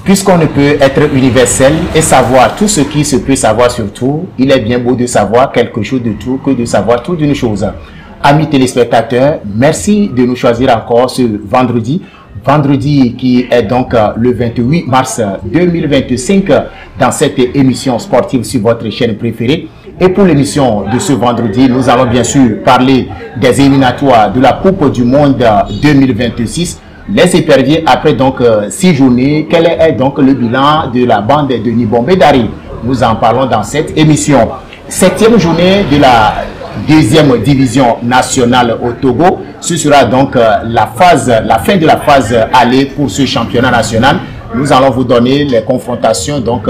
Puisqu'on ne peut être universel et savoir tout ce qui se peut savoir sur tout, il est bien beau de savoir quelque chose de tout que de savoir tout d'une chose. Amis téléspectateurs, merci de nous choisir encore ce vendredi. Vendredi qui est donc le 28 mars 2025 dans cette émission sportive sur votre chaîne préférée. Et pour l'émission de ce vendredi, nous allons bien sûr parler des éliminatoires de la Coupe du Monde 2026. Les éperviers après donc 6 journées, quel est donc le bilan de la bande de Nibombe Dari? Nous en parlons dans cette émission. 7e journée de la deuxième division nationale au Togo. Ce sera donc la fin de la phase aller pour ce championnat national. Nous allons vous donner les confrontations donc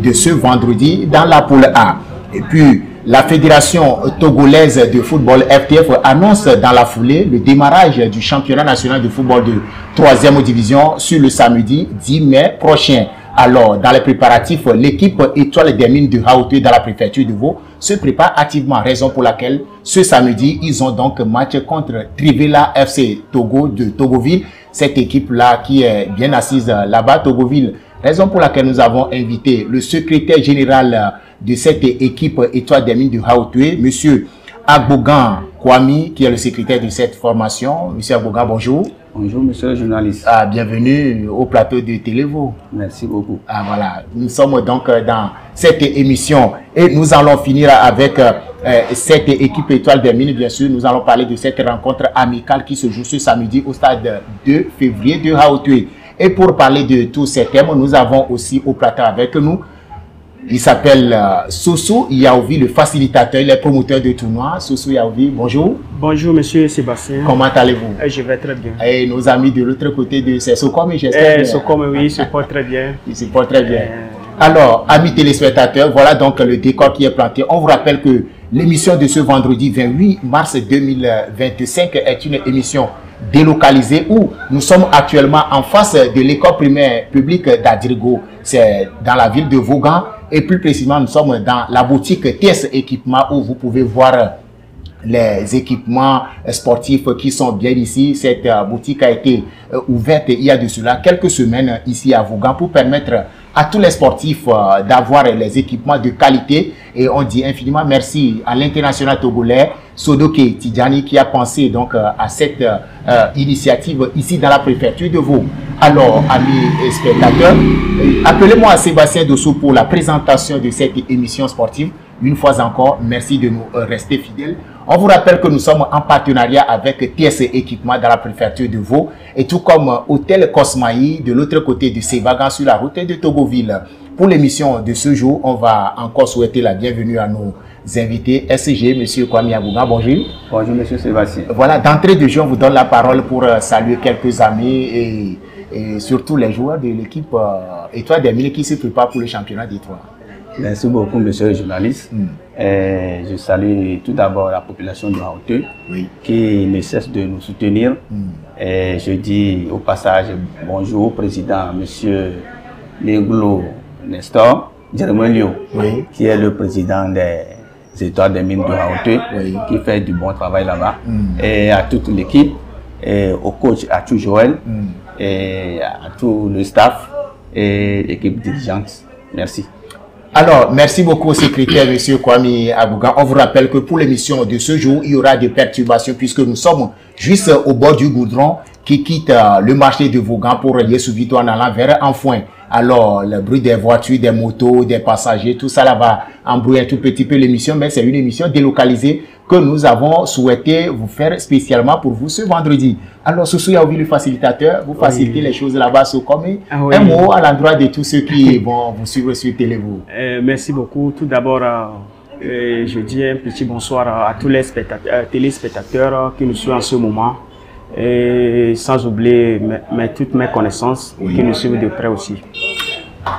de ce vendredi dans la poule A. Et puis la Fédération togolaise de football FTF annonce dans la foulée le démarrage du championnat national de football de 3e division sur le samedi 10 mai prochain. Alors, dans les préparatifs, l'équipe Étoile des Mines de Haute dans la préfecture de Vaud se prépare activement, raison pour laquelle ce samedi, ils ont donc match contre Trivela FC Togo de Togoville. Cette équipe-là qui est bien assise là-bas, Togoville, raison pour laquelle nous avons invité le secrétaire général de cette équipe Étoile des Mines de Haute, Monsieur Agbogan Kwame, qui est le secrétaire de cette formation. Monsieur Agbogan, bonjour. Bonjour, monsieur le journaliste. Bienvenue au plateau de Télévo. Merci beaucoup. Voilà, nous sommes donc dans cette émission et nous allons finir avec cette équipe Étoile des Mines, bien sûr. Nous allons parler de cette rencontre amicale qui se joue ce samedi au stade 2 février de Haute. Et pour parler de tous ces thèmes, nous avons aussi au plateau avec nous, il s'appelle Soso Yaouvi, le facilitateur, le promoteur de tournoi. Soso Yaouvi, bonjour. Bonjour, monsieur Sébastien. Comment allez-vous? Je vais très bien. Et nos amis de l'autre côté de Socom, j'espère. Socom, oui, ils se portent très bien. Ils se portent très bien. Alors, amis téléspectateurs, voilà donc le décor qui est planté. On vous rappelle que l'émission de ce vendredi 28 mars 2025 est une émission délocalisée où nous sommes actuellement en face de l'école primaire publique d'Adrigo. C'est dans la ville de Vaughan. Et plus précisément, nous sommes dans la boutique TS Équipement où vous pouvez voir les équipements sportifs qui sont bien ici. Cette boutique a été ouverte il y a de cela quelques semaines ici à Vaughan pour permettre à tous les sportifs d'avoir les équipements de qualité. Et on dit infiniment merci à l'international togolais Sodoke Tidjani qui a pensé donc à cette initiative ici dans la préfecture de Vaud. Alors, amis spectateurs, appelez-moi Sébastien Dossou pour la présentation de cette émission sportive. Une fois encore, merci de nous rester fidèles. On vous rappelle que nous sommes en partenariat avec TS Équipement dans la préfecture de Vaud et tout comme Hôtel Cosmaï de l'autre côté de Sévagan sur la route de Togoville. Pour l'émission de ce jour, on va encore souhaiter la bienvenue à nos invités. SG, monsieur Kwame Agbogan, bonjour. Bonjour, monsieur Sébastien. Voilà, d'entrée de jeu, on vous donne la parole pour saluer quelques amis et surtout les joueurs de l'équipe Étoile des Mines qui se préparent pour le championnat d'Étoile. Merci beaucoup, monsieur le journaliste. Je salue tout d'abord la population de Haute qui ne cesse de nous soutenir. Et je dis au passage bonjour au président, monsieur Neglo Nestor Djermelio, qui est le président des Étoiles des Mines de Haute, qui fait du bon travail là-bas. Et à toute l'équipe, et au coach Atou Joël, et à tout le staff et l'équipe dirigeante. Merci. Alors, merci beaucoup au secrétaire, M. Kwame Agbogan. On vous rappelle que pour l'émission de ce jour, il y aura des perturbations puisque nous sommes juste au bord du goudron qui quitte le marché de Vaughan pour Yessouvito en allant vers Enfouin. Alors, le bruit des voitures, des motos, des passagers, tout ça là va embrouiller un tout petit peu l'émission, mais c'est une émission délocalisée que nous avons souhaité vous faire spécialement pour vous ce vendredi. Alors, Soso Yaouvi, le facilitateur, vous facilitez les choses là-bas sur Comé. Un mot à l'endroit de tous ceux qui vont vous suivre sur Télévo. Merci beaucoup. Tout d'abord, je dis un petit bonsoir à tous les téléspectateurs qui nous suivent en ce moment. Et sans oublier toutes mes connaissances qui nous suivent de près aussi.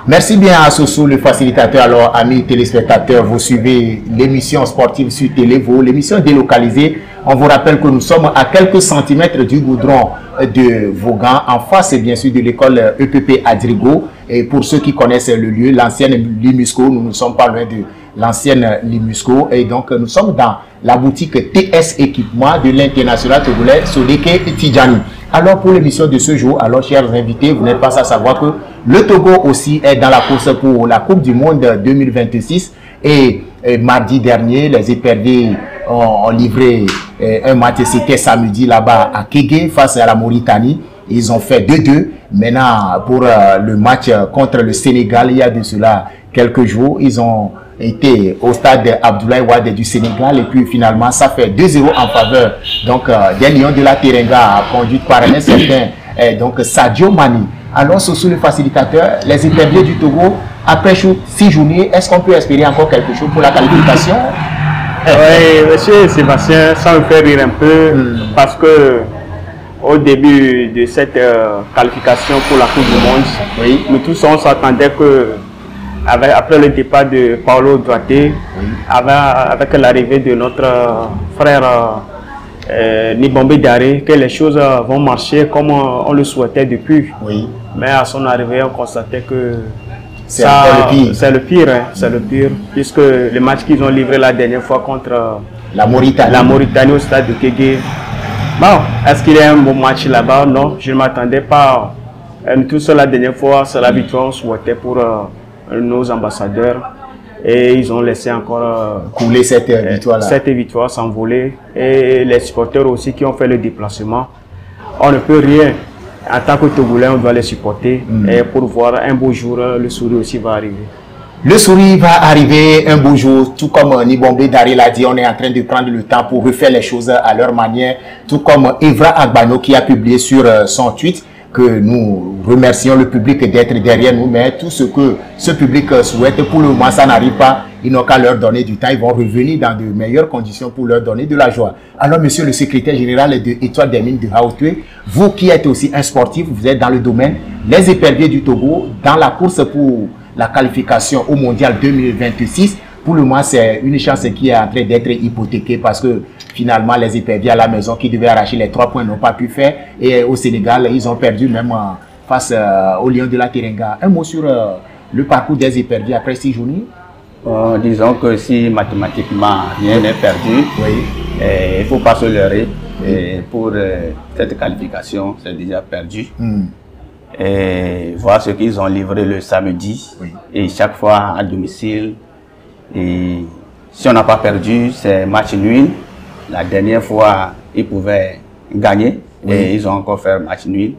Merci bien à Soso, le facilitateur. Alors, amis téléspectateurs, vous suivez l'émission sportive sur Télévo, l'émission délocalisée. On vous rappelle que nous sommes à quelques centimètres du goudron de Vaughan, en face bien sûr de l'école EPP Adrigo. Et pour ceux qui connaissent le lieu, l'ancienne Limusco, nous ne sommes pas loin de l'ancienne Limusco. Et donc, nous sommes dans la boutique TS Équipement de l'international togolais Sodeke Tidjani. Alors, pour l'émission de ce jour, alors chers invités, vous n'êtes pas à savoir que Le Togo aussi est dans la course pour la Coupe du Monde 2026 et mardi dernier, les éperviers ont livré un match, c'était samedi là-bas à Kégué face à la Mauritanie. Ils ont fait 2-2. Maintenant, pour le match contre le Sénégal, il y a de cela quelques jours, ils ont été au stade Abdoulaye Wade du Sénégal et puis finalement, ça fait 2-0 en faveur donc, des Lions de la Teranga, conduite par un certain donc, Sadio Mani. Alors, sous le facilitateur, les éperviers du Togo, après 6 journées, est-ce qu'on peut espérer encore quelque chose pour la qualification? Oui, monsieur Sébastien, ça me fait rire un peu parce que au début de cette qualification pour la Coupe du Monde, nous tous on s'attendait que après le départ de Paolo Duarte, avec l'arrivée de notre frère Nibombe Daré, que les choses vont marcher comme on le souhaitait depuis. Mais à son arrivée, on constatait que c'est le pire. C'est le pire, puisque le match qu'ils ont livré la dernière fois contre la Mauritanie au stade de Kégué. Bon, est-ce qu'il y a un bon match là-bas? Non, je ne m'attendais pas. Tout ça la dernière fois, c'est la victoire qu'on souhaitait pour nos ambassadeurs. Et ils ont laissé encore couler cette victoire-là. Cette victoire s'envoler. Et les supporters aussi qui ont fait le déplacement. On ne peut rien. En tant que Togolais, on doit les supporter. Et pour voir un beau jour, le sourire aussi va arriver. Le sourire va arriver un beau jour, tout comme Nibombe Daré l'a dit, on est en train de prendre le temps pour refaire les choses à leur manière, tout comme Evra Agbano qui a publié sur son tweet que nous remercions le public d'être derrière nous, mais tout ce que ce public souhaite, pour le moment ça n'arrive pas, ils n'ont qu'à leur donner du temps, ils vont revenir dans de meilleures conditions pour leur donner de la joie. Alors monsieur le secrétaire général de Étoile des Mines de Hautoué, vous qui êtes aussi un sportif, vous êtes dans le domaine, les éperviers du Togo, dans la course pour la qualification au mondial 2026, pour le moment c'est une chance qui est en train d'être hypothéquée parce que finalement les éperviers à la maison qui devaient arracher les 3 points n'ont pas pu faire et au Sénégal ils ont perdu même face aux Lions de la Teranga. Un mot sur le parcours des éperviers après 6 journées? Disons que si mathématiquement rien n'est perdu, il ne faut pas se leurrer. Et pour cette qualification, c'est déjà perdu. Et voir ce qu'ils ont livré le samedi et chaque fois à domicile. Et si on n'a pas perdu, c'est match nul. La dernière fois, ils pouvaient gagner et ils ont encore fait match nul.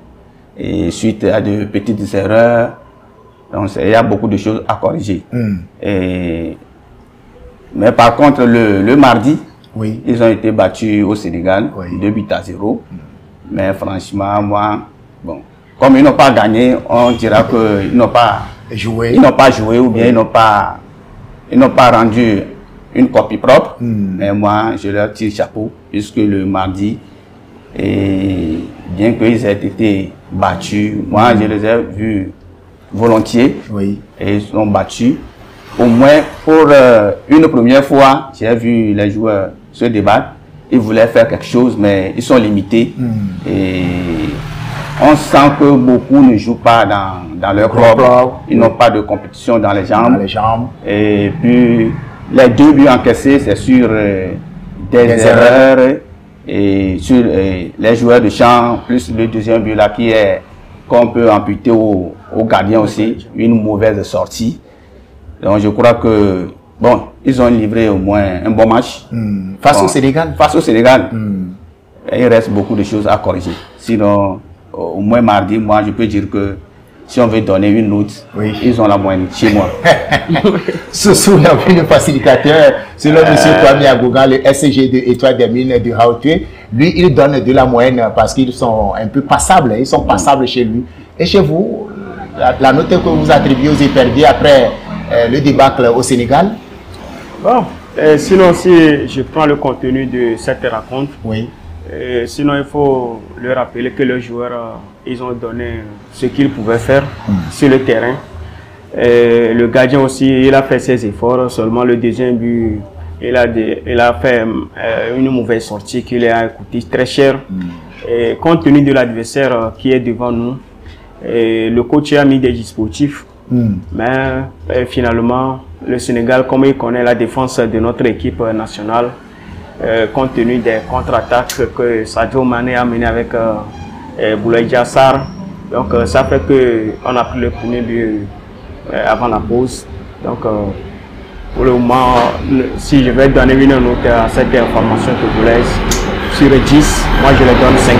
Et suite à de petites erreurs, donc il y a beaucoup de choses à corriger. Mais par contre, le mardi, ils ont été battus au Sénégal, 2-0. Mais franchement, moi, bon, comme ils n'ont pas gagné, on dira qu'ils n'ont pas joué. Ils n'ont pas joué ou bien ils n'ont pas rendu une copie propre. Mais moi, je leur tire chapeau, puisque le mardi, et bien qu'ils aient été battus, moi, je les ai vus volontiers. Et ils sont battus. Au moins, pour une première fois, j'ai vu les joueurs se débattre. Ils voulaient faire quelque chose, mais ils sont limités. Et on sent que beaucoup ne jouent pas dans leur club. Ils n'ont pas de compétition dans les jambes. Et puis, les 2 buts encaissés, c'est sur des erreurs et sur les joueurs de champ, plus le deuxième but là qui est qu'on peut amputer au gardien aussi, une mauvaise sortie. Donc je crois que, bon, ils ont livré au moins un bon match. Face au Sénégal. Face au Sénégal. Il reste beaucoup de choses à corriger. Sinon, au moins mardi, moi je peux dire que si on veut donner une note, ils ont la moyenne chez moi. Sous le facilitateur, selon M. Kwame Agoga, le SCG de Étoile des Mines de Hautoué, lui, il donne de la moyenne parce qu'ils sont un peu passables. Ils sont passables chez lui. Et chez vous, la note que vous attribuez aux éperviers après le débâcle au Sénégal? Bon, sinon, si je prends le contenu de cette rencontre, sinon il faut leur rappeler que les joueurs, ils ont donné ce qu'ils pouvaient faire sur le terrain. Le gardien aussi, il a fait ses efforts, seulement le deuxième but, il a fait une mauvaise sortie qui lui a coûté très cher. Et compte tenu de l'adversaire qui est devant nous, le coach a mis des dispositifs, mais finalement, le Sénégal, comme il connaît la défense de notre équipe nationale, compte tenu des contre-attaques que Sadio Mané a mené avec Boulaye Diassar, Donc ça fait qu'on a pris le premier but avant la pause. Donc pour le moment, si je vais donner une note à cette information togolaise, sur 10, moi je les donne 5.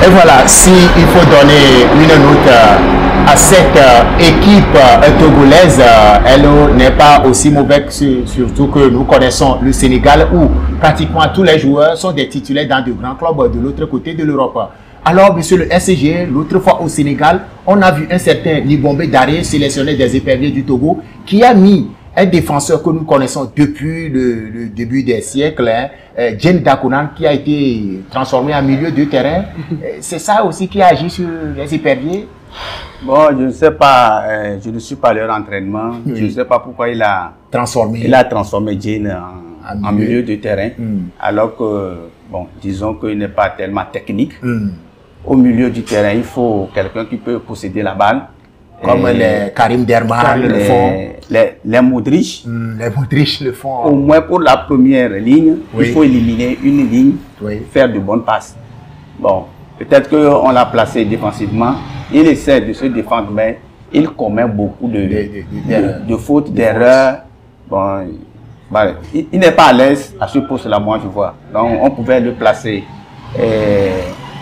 Et voilà, si il faut donner une note à cette équipe togolaise, elle n'est pas aussi mauvaise, surtout que nous connaissons le Sénégal où pratiquement tous les joueurs sont des titulaires dans de grands clubs de l'autre côté de l'Europe. Alors, monsieur le SCG, l'autre fois au Sénégal, on a vu un certain Libombe Daré, sélectionné des éperviers du Togo, qui a mis un défenseur que nous connaissons depuis le début des siècles, Jen Dakunan, qui a été transformé en milieu de terrain. C'est ça aussi qui a agi sur les éperviers? Bon, je ne sais pas, je ne suis pas leur entraînement. Oui. Je ne sais pas pourquoi il a transformé Jen en milieu de terrain, alors que, bon, disons qu'il n'est pas tellement technique. Au milieu du terrain, il faut quelqu'un qui peut posséder la balle. Comme les Karim Derman le font. Les Modric. Les Modric le font. Au moins pour la première ligne, il faut éliminer une ligne, faire de bonnes passes. Bon, peut-être qu'on l'a placé défensivement. Il essaie de se défendre, mais il commet beaucoup de fautes, d'erreurs. Bon, il n'est pas à l'aise à ce poste-là, moi je vois. Donc on pouvait le placer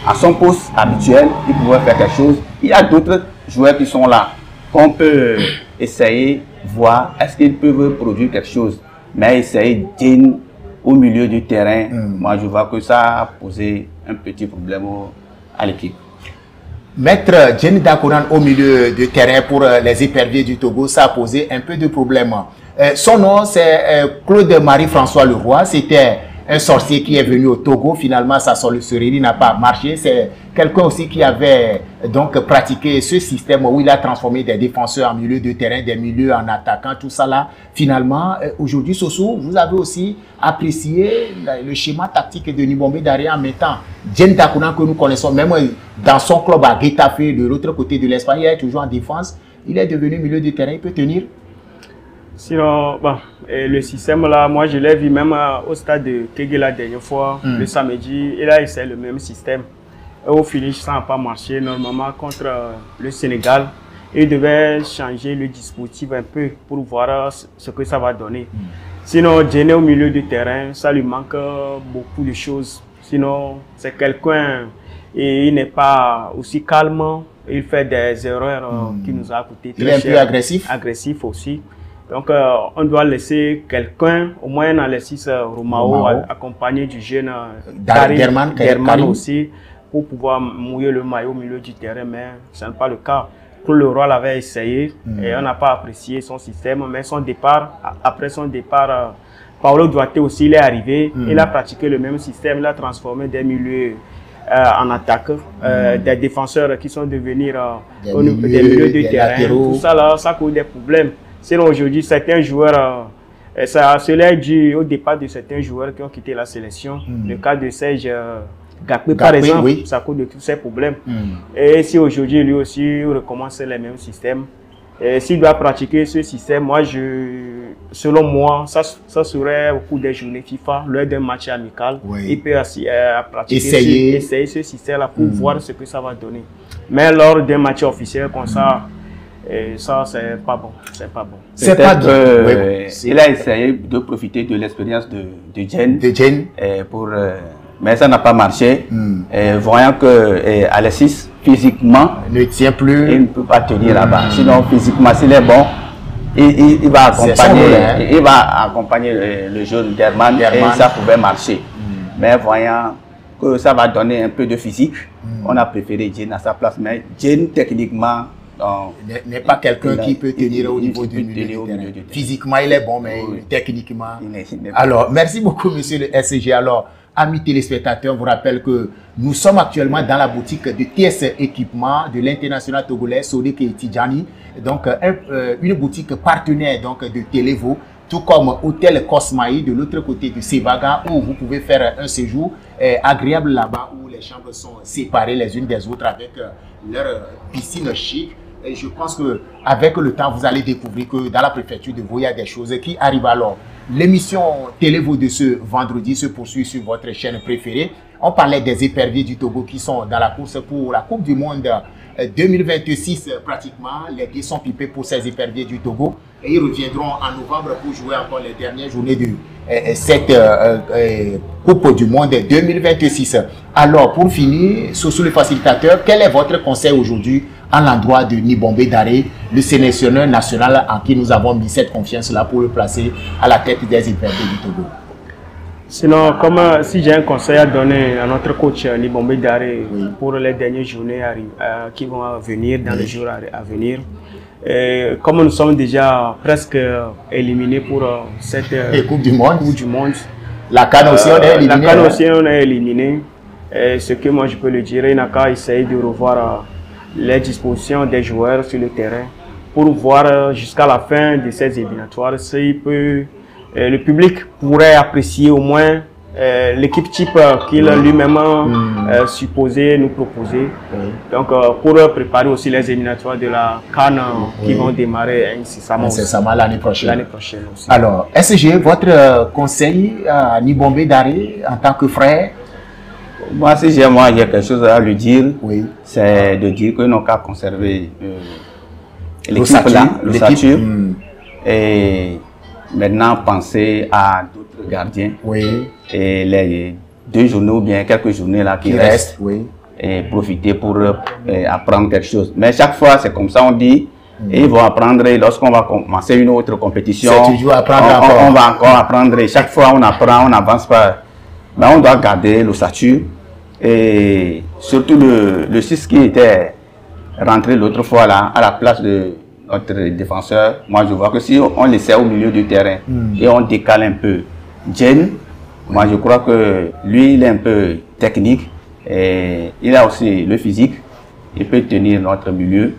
à son poste habituel, il pouvait faire quelque chose. Il y a d'autres joueurs qui sont là, qu'on peut essayer, voir est-ce qu'ils peuvent produire quelque chose. Mais essayer Jen au milieu du terrain, moi je vois que ça a posé un petit problème à l'équipe. Mettre Jen Dakunan au milieu du terrain pour les éperviers du Togo, ça a posé un peu de problème. Son nom, c'est Claude Marie-François Leroy. C'était un sorcier qui est venu au Togo. Finalement, sa sorcellerie n'a pas marché. C'est quelqu'un aussi qui avait donc pratiqué ce système où il a transformé des défenseurs en milieu de terrain, des milieux en attaquant, tout ça là. Finalement, aujourd'hui, Soso, vous avez aussi apprécié le schéma tactique de Libombe Daré en mettant Jen Dakunan que nous connaissons, même dans son club à Getafe, de l'autre côté de l'Espagne, il est toujours en défense. Il est devenu milieu de terrain, il peut tenir. Sinon, bon, le système là, moi je l'ai vu même au stade de Kégué la dernière fois, le samedi, il a essayé le même système. Et au finish, ça n'a pas marché. Normalement, contre le Sénégal, il devait changer le dispositif un peu pour voir ce que ça va donner. Sinon, Jen au milieu du terrain, ça lui manque beaucoup de choses. Sinon, c'est quelqu'un, et il n'est pas aussi calme, il fait des erreurs qui nous a coûté très cher. Il est un peu agressif. Agressif aussi. Donc, on doit laisser quelqu'un, au moins dans les 6 Romao, accompagné du jeune Derman aussi, pour pouvoir mouiller le maillot au milieu du terrain, mais ce n'est pas le cas. Claude Leroy l'avait essayé et on n'a pas apprécié son système, mais son départ, après son départ, Paolo Duarte aussi, il est arrivé, il a pratiqué le même système, il a transformé des milieux en attaque, des défenseurs qui sont devenus des milieux de terrain, latéraux. Tout ça là, ça cause des problèmes. Sinon aujourd'hui, certains joueurs, cela est dû au départ de certains joueurs qui ont quitté la sélection. Le cas de Serge Gapé, par exemple, ça cause de tous ces problèmes. Et si aujourd'hui, lui aussi, recommence les mêmes systèmes, s'il doit pratiquer ce système, moi, selon moi, ça serait au cours des journées FIFA, lors d'un match amical, il peut pratiquer essayer ce système-là pour voir ce que ça va donner. Mais lors d'un match officiel comme ça, et ça, c'est pas bon. C'est pas bon. C'est pas bon. Il a essayé de profiter de l'expérience de Jen. Mais ça n'a pas marché. Voyant que Alexis, physiquement, ne tient plus. Il ne peut pas tenir là-bas. Sinon, physiquement, s'il est bon, il va accompagner le jeune Derman et ça pouvait marcher. Mais voyant que ça va donner un peu de physique, on a préféré Jen à sa place. Mais Jen, techniquement, n'est pas quelqu'un qui peut tenir au niveau du milieu du terrain. Physiquement, il est bon, mais techniquement... Alors, merci beaucoup, monsieur le SCG. Alors, amis téléspectateurs, je vous rappelle que nous sommes actuellement dans la boutique de TS Équipement de l'international togolais Sodik et Tidjani. Donc, une boutique partenaire donc, de Télévo, tout comme Hôtel Cosmaï de l'autre côté de Sebaga, où vous pouvez faire un séjour agréable là-bas, où les chambres sont séparées les unes des autres avec leur piscine chic. Et je pense qu'avec le temps, vous allez découvrir que dans la préfecture de Voya, il y a des choses qui arrivent. Alors, L'émission Télévo de ce vendredi se poursuit sur votre chaîne préférée. On parlait des éperviers du Togo qui sont dans la course pour la Coupe du Monde 2026 pratiquement. Les dés sont pipés pour ces éperviers du Togo et ils reviendront en novembre pour jouer encore les dernières journées de cette Coupe du Monde 2026. Alors pour finir, sous le facilitateur, quel est votre conseil aujourd'hui à l'endroit de Nibombe Daré, le sélectionneur national en qui nous avons mis cette confiance-là pour le placer à la tête des éperviers du Togo? Sinon, comme si j'ai un conseil à donner à notre coach Nibombe Daré pour les dernières journées qui vont venir, dans les jours à venir, comme nous sommes déjà presque éliminés pour cette Coupe du Monde, la CAN aussi on est éliminé. La CAN aussi on est éliminé. Ce que moi je peux le dire, il n'a qu'à essayer de revoir les dispositions des joueurs sur le terrain pour voir jusqu'à la fin de ces éliminatoires s'il peut. Le public pourrait apprécier au moins l'équipe type qu'il lui-même supposé nous proposer. Donc pour préparer aussi les éliminatoires de la CAN qui vont démarrer incessamment l'année prochaine. Aussi. Alors, SG, votre conseil à Nibombe Daré en tant que frère? Moi, si j'ai quelque chose à lui dire, c'est de dire que nous avons conservé l'ossature et maintenant penser à d'autres gardiens et les 2 journées ou bien quelques journées là qui restent et profiter pour apprendre quelque chose. Mais chaque fois c'est comme ça, on dit et ils vont apprendre et lorsqu'on va commencer une autre compétition, on va encore apprendre et chaque fois on apprend, on n'avance pas. Mais on doit garder l'ossature et surtout le 6 qui était rentré l'autre fois là à la place de notre défenseur. Moi je vois que si on laissait au milieu du terrain et on décale un peu Jen, moi je crois que lui il est un peu technique et il a aussi le physique, il peut tenir notre milieu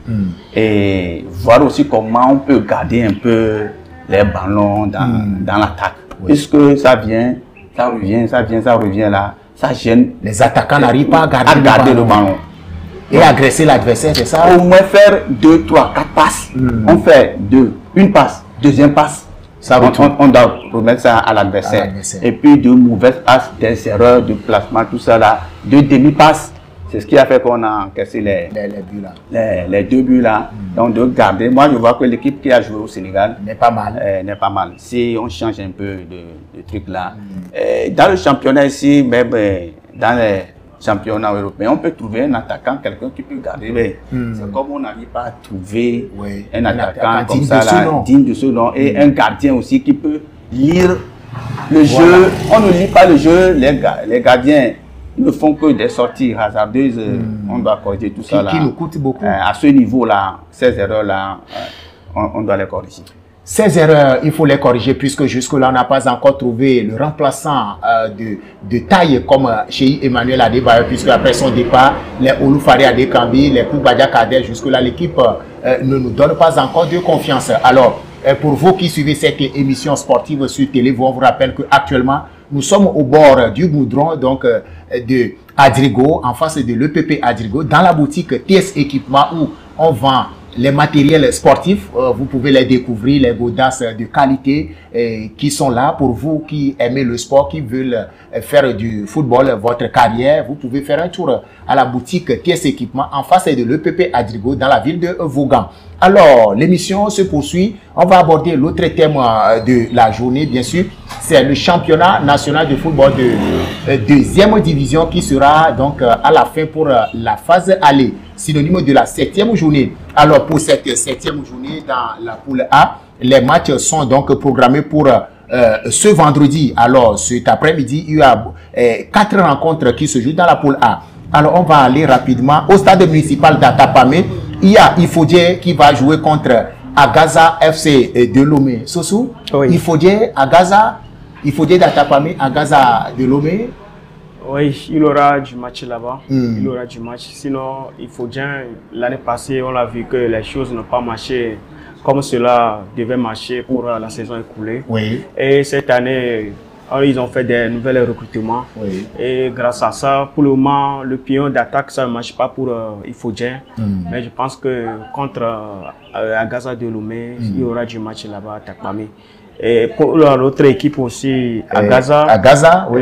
et voir aussi comment on peut garder un peu les ballons dans l'attaque, puisque ça vient, ça revient là, ça gêne. Les attaquants n'arrivent pas à garder le ballon. Et agresser l'adversaire, c'est ça? Au moins faire 2, 3, 4 passes. On fait une passe, deuxième passe. Ça, on doit remettre ça à l'adversaire. Et puis 2 mauvaises passes, des erreurs de placement, tout ça là. 2 demi-passes. C'est ce qui a fait qu'on a encaissé les 2 buts là. Donc de garder. Moi je vois que l'équipe qui a joué au Sénégal n'est pas mal. Si on change un peu de truc là. Dans le championnat ici, même dans les championnat européen, on peut trouver un attaquant, quelqu'un qui peut garder, mais c'est comme on n'arrive pas à trouver un attaquant comme ça, digne de ce nom, et un gardien aussi qui peut lire le jeu. On ne lit pas le jeu, les gardiens ne font que des sorties hasardeuses, on doit corriger tout ça là. Qui nous coûte beaucoup. À ce niveau-là, ces erreurs-là, on doit les corriger. Ces erreurs, il faut les corriger puisque jusque-là, on n'a pas encore trouvé le remplaçant de taille comme chez Emmanuel Adebayor, puisque après son départ, les Oloufare Adekambi, les Koubadia Kader, jusque-là, l'équipe ne nous donne pas encore de confiance. Alors, pour vous qui suivez cette émission sportive sur Télévo, on vous rappelle qu'actuellement, nous sommes au bord du goudron, donc de Adrigo, en face de l'EPP Adrigo, dans la boutique TS Équipement où on vend les matériels sportifs. Vous pouvez les découvrir, les godasses de qualité qui sont là pour vous qui aimez le sport, qui veulent faire du football votre carrière. Vous pouvez faire un tour à la boutique TS Équipement en face de l'EPP Adrigo dans la ville de Vaughan. Alors, l'émission se poursuit. On va aborder l'autre thème de la journée, bien sûr. C'est le championnat national de football de 2e division qui sera donc à la fin pour la phase aller, synonyme de la 7e journée. Alors, pour cette 7e journée dans la poule A, les matchs sont donc programmés pour ce vendredi. Alors, cet après-midi, il y a 4 rencontres qui se jouent dans la poule A. Alors, on va aller rapidement au stade municipal d'Atapamé. Il y a Ifodje qui va jouer contre Agaza FC de Lomé. Sossou, Ifodje, Agaza, Ifodje d'Atapamé, Agaza de Lomé. Oui, il aura du match là-bas. Il aura du match. Sinon, Ifodje, l'année passée, on a vu que les choses n'ont pas marché comme cela devait marcher pour la saison écoulée. Et cette année, ils ont fait des nouveaux recrutements. Et grâce à ça, pour le moment, le pion d'attaque, ça ne marche pas pour Ifodje. Mais je pense que contre Agaza de Lomé, il y aura du match là-bas à Takpami. Et pour l'autre équipe aussi, à Gaza. À Gaza, oui.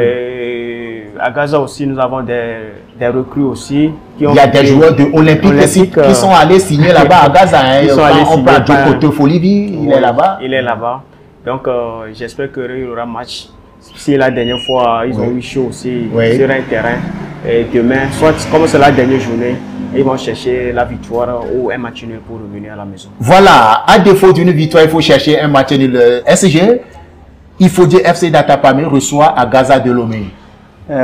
À Gaza aussi, nous avons des recrues aussi. Il y a des joueurs de Olympique qui sont allés signer là-bas à Gaza. Hein. Ils sont allés signer. On parle Folibi, il est là-bas. Il est là-bas. Donc, j'espère qu'il y aura match. Si la dernière fois, ils ont eu chaud aussi sur un terrain. Et demain, soit comme c'est la dernière journée, ils vont chercher la victoire ou un match nul pour revenir à la maison. Voilà, à défaut d'une victoire, il faut chercher un match nul. SG, il faut dire FC Datapamé reçoit à Gaza de Lomé.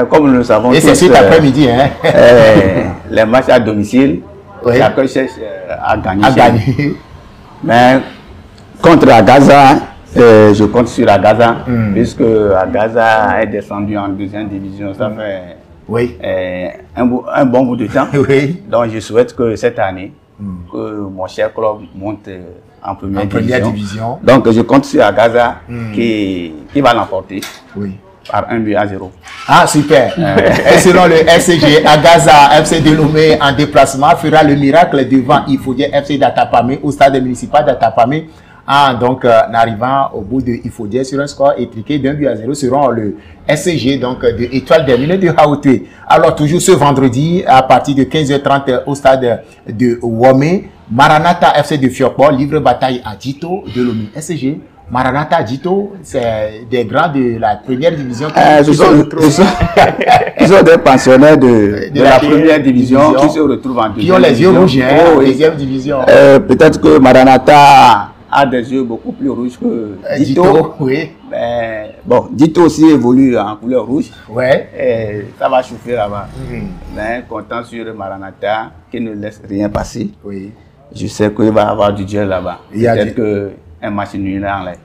Comme nous le savons, et c'est cet après-midi. Hein? Les matchs à domicile, chacun cherche à gagner. Mais contre à Gaza, je compte sur Agaza, puisque Agaza est descendu en deuxième division. Ça fait un bon bout de temps. Donc je souhaite que cette année, que mon cher club monte en première division. Donc je compte sur Agaza qui va l'emporter par 1-0. Ah super. Et selon le SCG, Agaza, FC de Lomé en déplacement fera le miracle devant Ifodie FC d'Atapamé au stade municipal d'Atapamé. Donc, en arrivant au bout de Ifodie sur un score étriqué d'1-0 seront le SCG donc de Étoile des Mines de Haouté. Alors, toujours ce vendredi, à partir de 15h30 au stade de Womé, Maranatha FC de Fiokpo livre bataille à Dito de Lomé. SCG, Maranatha, Dito, c'est des grands de la première division. Ils sont des pensionnaires de la première division qui se retrouvent en deuxième division. Qui ont les yeux rouges, en deuxième division. Peut-être que Maranatha a des yeux beaucoup plus rouges que Dito. Mais bon, Dito aussi évolue en couleur rouge. Et ça va chauffer là-bas. Mais content sur Maranatha qui ne laisse rien passer. Je sais qu'il va y avoir du duel là-bas. Peut-être qu'un match nul en l'air.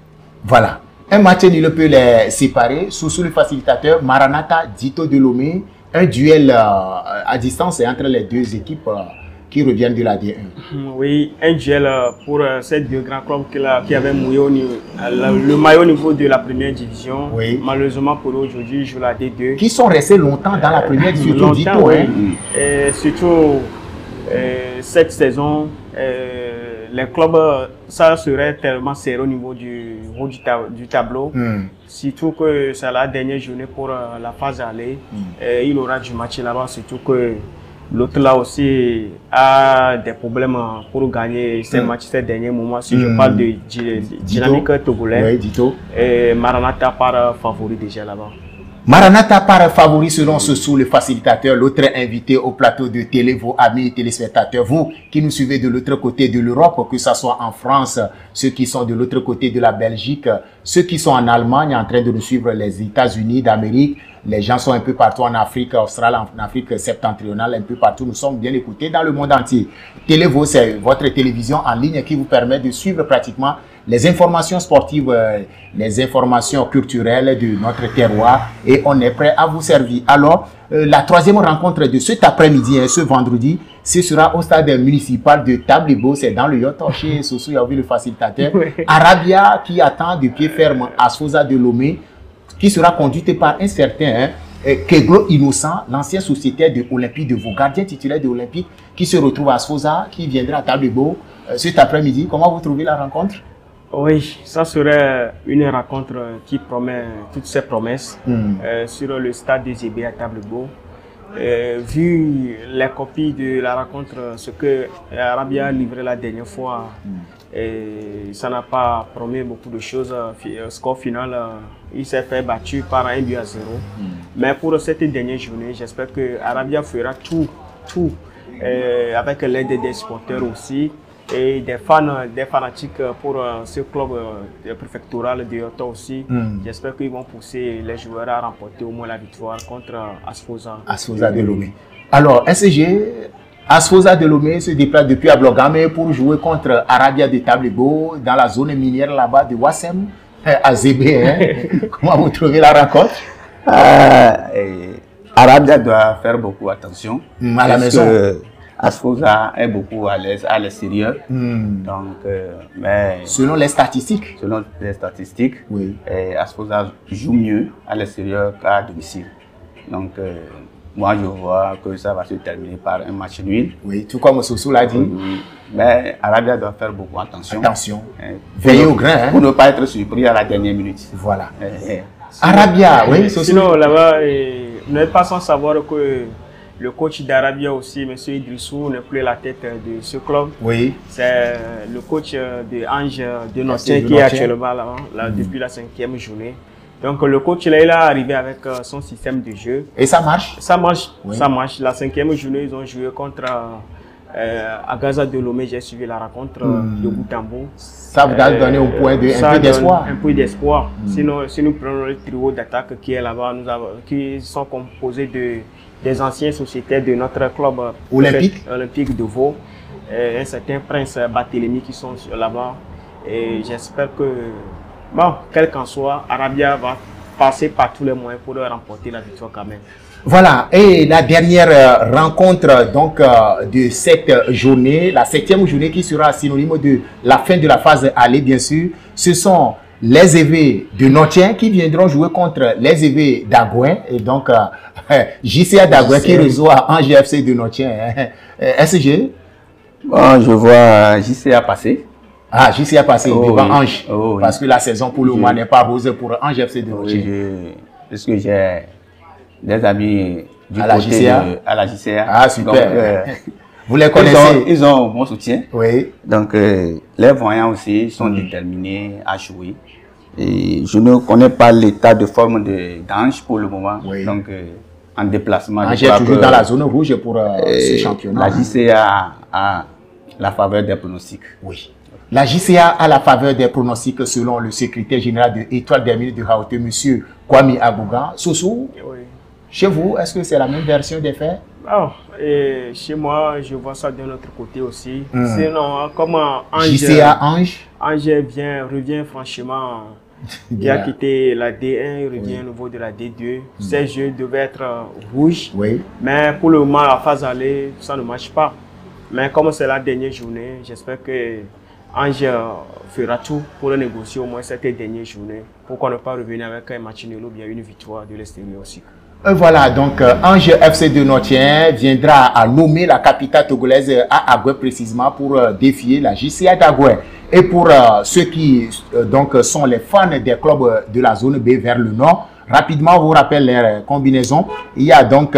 Voilà. Un match nul peut les séparer. Sous le facilitateur, Maranatha, Dito de Lomé. Un duel à distance entre les deux équipes qui reviennent de la D1. Oui, un duel pour ces deux grands clubs qui avaient mouillé le maillot au niveau de la première division. Malheureusement pour eux aujourd'hui, ils jouent la D2. Qui sont restés longtemps dans la première division, Dito. Et surtout, cette saison, les clubs, ça serait tellement serré au niveau du haut du tableau. Surtout que c'est la dernière journée pour la phase aller. Il aura du match là-bas, surtout que l'autre là aussi a des problèmes pour gagner ces matchs ces derniers moments. Si je parle de Dynamique Togolais, et Maranatha part favori déjà là-bas. Maranatha part favori selon Sossou, le facilitateur, l'autre invité au plateau de télé, vos amis téléspectateurs, vous qui nous suivez de l'autre côté de l'Europe, que ce soit en France, ceux qui sont de l'autre côté de la Belgique, ceux qui sont en Allemagne en train de nous suivre, les États-Unis d'Amérique, les gens sont un peu partout en Afrique australe, en Afrique septentrionale, un peu partout. Nous sommes bien écoutés dans le monde entier. Télévo, c'est votre télévision en ligne qui vous permet de suivre pratiquement les informations sportives, les informations culturelles de notre terroir et on est prêt à vous servir. Alors, la troisième rencontre de cet après-midi, ce vendredi, ce sera au stade municipal de Tablebo, c'est dans le yacht chez Sossou, il y a vu le facilitateur. Arabia qui attend de pied ferme Asfosa de Lomé, qui sera conduite par un certain Keglo Innocent, l'ancien sociétaire de Olympique de Vaud, gardien titulaire de Olympique, qui se retrouve à Asfosa, qui viendra à Tablebo cet après-midi. Comment vous trouvez la rencontre? Oui, ça serait une rencontre qui promet toutes ses promesses sur le stade de Zébé à Tablebo. Vu les copies de la rencontre, ce que Arabia a livré la dernière fois, et ça n'a pas promis beaucoup de choses. Score final, il s'est fait battu par 1-0. Mais pour cette dernière journée, j'espère que Arabia fera tout avec l'aide des supporters aussi et des fanatiques pour ce club préfectoral de Yoto aussi. J'espère qu'ils vont pousser les joueurs à remporter au moins la victoire contre Asfosa. Asfosa de Lomé. Alors, SCG, Asfosa de Lomé se déplace depuis Ablogame pour jouer contre Arabia de Tablebo dans la zone minière là-bas de Wassem, à Zébé. Comment vous trouvez la rencontre? Arabia doit faire beaucoup attention. À la maison. Asfosa est beaucoup à l'aise à l'extérieur. Donc, mais selon les statistiques. Asfosa joue mieux à l'extérieur qu'à domicile. Donc, moi je vois que ça va se terminer par un match nul. Oui, tout comme Soussou l'a dit. Oui. Mais Arabia doit faire beaucoup attention. Attention. Veillez au grain. Pour ne pas être surpris à la dernière minute. Voilà. Arabia, oui. Sinon, là-bas, vous n'êtes pas sans savoir que le coach d'Arabia aussi, M. Idrissou, n'est plus à la tête de ce club. Oui. C'est le coach de Ange de Notien qui est actuellement là, depuis la 5e journée. Donc le coach là, il est arrivé avec son système de jeu. Et ça marche? Ça marche, oui. Ça marche. La 5e journée, ils ont joué contre Agaza de Lomé. J'ai suivi la rencontre de bout en bout. Ça vous a donné un peu d'espoir. Un peu d'espoir. Sinon, si nous prenons le trio d'attaque qui est là-bas, qui sont composés des anciens sociétaires de notre club olympique de Vaud, un certain Prince Barthélemy qui sont là-bas. Et j'espère que, bon, quel qu'en soit, Arabia va passer par tous les moyens pour remporter la victoire quand même. Voilà, et la dernière rencontre donc de cette journée, la 7e journée qui sera synonyme de la fin de la phase aller, bien sûr, ce sont les EV de Notien qui viendront jouer contre les EV d'Agouin, et donc JCA d'Agouin qui reçoit Ange FC de Notien. SG? Bon, je vois JCA passer. Ah, JCA passer devant Ange, parce que la saison pour le moment n'est pas rose pour Ange FC de Notien. Parce que j'ai des amis du à la JCA. À la JCA. Ah, super. Donc, vous les connaissez? Ils ont mon soutien. Oui. Donc, les voyants aussi sont déterminés à jouer. Et je ne connais pas l'état de forme d'Ange pour le moment. Oui. Donc, en déplacement. Ange est toujours dans la zone rouge pour ce championnat. La JCA a la faveur des pronostics. Oui. La JCA a la faveur des pronostics selon le secrétaire général de Étoile des Mines de Haute, M. Kwame Abouga. Soussou, oui. Chez vous, est-ce que c'est la même version des faits? Oh, et chez moi, je vois ça d'un autre côté aussi. Sinon, comme Ange, JCA Ange revient franchement, il a quitté la D1, il revient au niveau de la D2. Ces jeux devaient être rouges, mais pour le moment, la phase aller, ça ne marche pas. Mais comme c'est la dernière journée, j'espère que Ange fera tout pour négocier au moins cette dernière journée, pour qu'on ne pas revenir avec un match nul ou bien une victoire de l'extérieur aussi. Voilà, donc Ange FC de Notien viendra à nommer la capitale togolaise à Agoué précisément pour défier la JCA d'Agoué. Et pour ceux qui donc sont les fans des clubs de la zone B vers le nord, rapidement vous rappelle les combinaisons. Il y a donc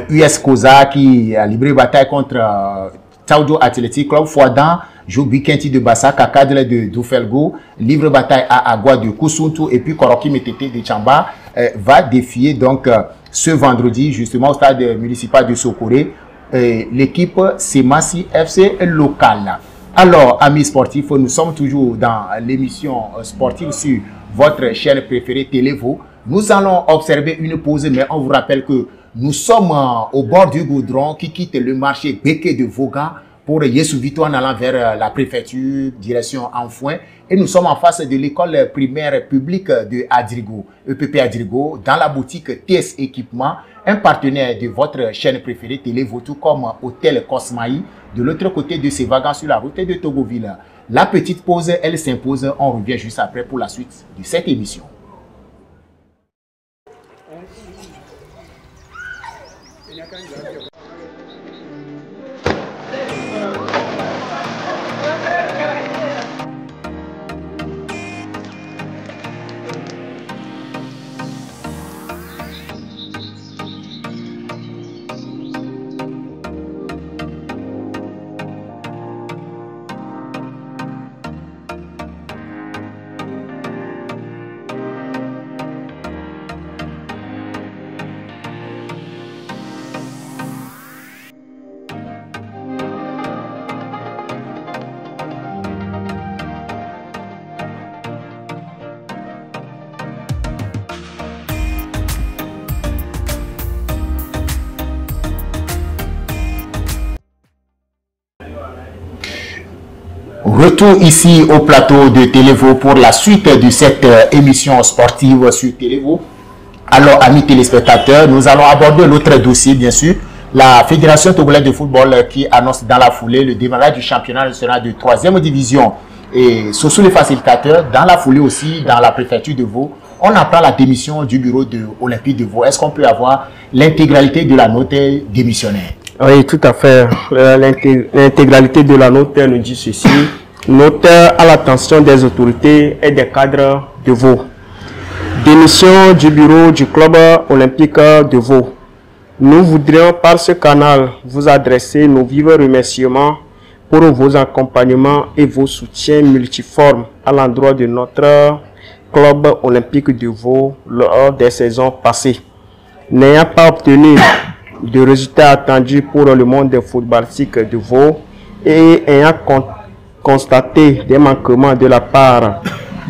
US Koza qui a livré bataille contre Taudo Athletic Club, Fouadan, Jobi Kenti de Bassaka, Cadre de Doufelgo, livre bataille à Agua de Kusuntu et puis Koroki Metete de Chamba va défier donc ce vendredi justement au stade municipal de Sokoré l'équipe Semasi FC local. Alors amis sportifs, nous sommes toujours dans l'émission sportive sur votre chaîne préférée Télévo. Nous allons observer une pause, mais on vous rappelle que nous sommes au bord du goudron qui quitte le marché Béké de Vaughan pour Yessouvito en allant vers la préfecture, direction Anfouin. Et nous sommes en face de l'école primaire publique de Adrigo, EPP Adrigo, dans la boutique TS Équipement, un partenaire de votre chaîne préférée Télévo, tout comme Hôtel Cosmaï, de l'autre côté de ces wagons sur la route de Togoville. La petite pause, elle s'impose. On revient juste après pour la suite de cette émission. Retour ici au plateau de Télévo pour la suite de cette émission sportive sur Télévo. Alors, amis téléspectateurs, nous allons aborder l'autre dossier, bien sûr. La Fédération togolaise de football qui annonce dans la foulée le démarrage du championnat national de 3e division. Et sous les facilitateurs, dans la foulée aussi, dans la préfecture de Vaud, on apprend la démission du bureau de Olympique de Vaud. Est-ce qu'on peut avoir l'intégralité de la note démissionnaire? Oui, tout à fait. L'intégralité de la note nous dit ceci. Note à l'attention des autorités et des cadres de Vaud. Démission du bureau du club olympique de Vaud. Nous voudrions par ce canal vous adresser nos vifs remerciements pour vos accompagnements et vos soutiens multiformes à l'endroit de notre club olympique de Vaud lors des saisons passées. N'ayant pas obtenu de résultats attendus pour le monde footballistique de Vaud et ayant constaté des manquements de la part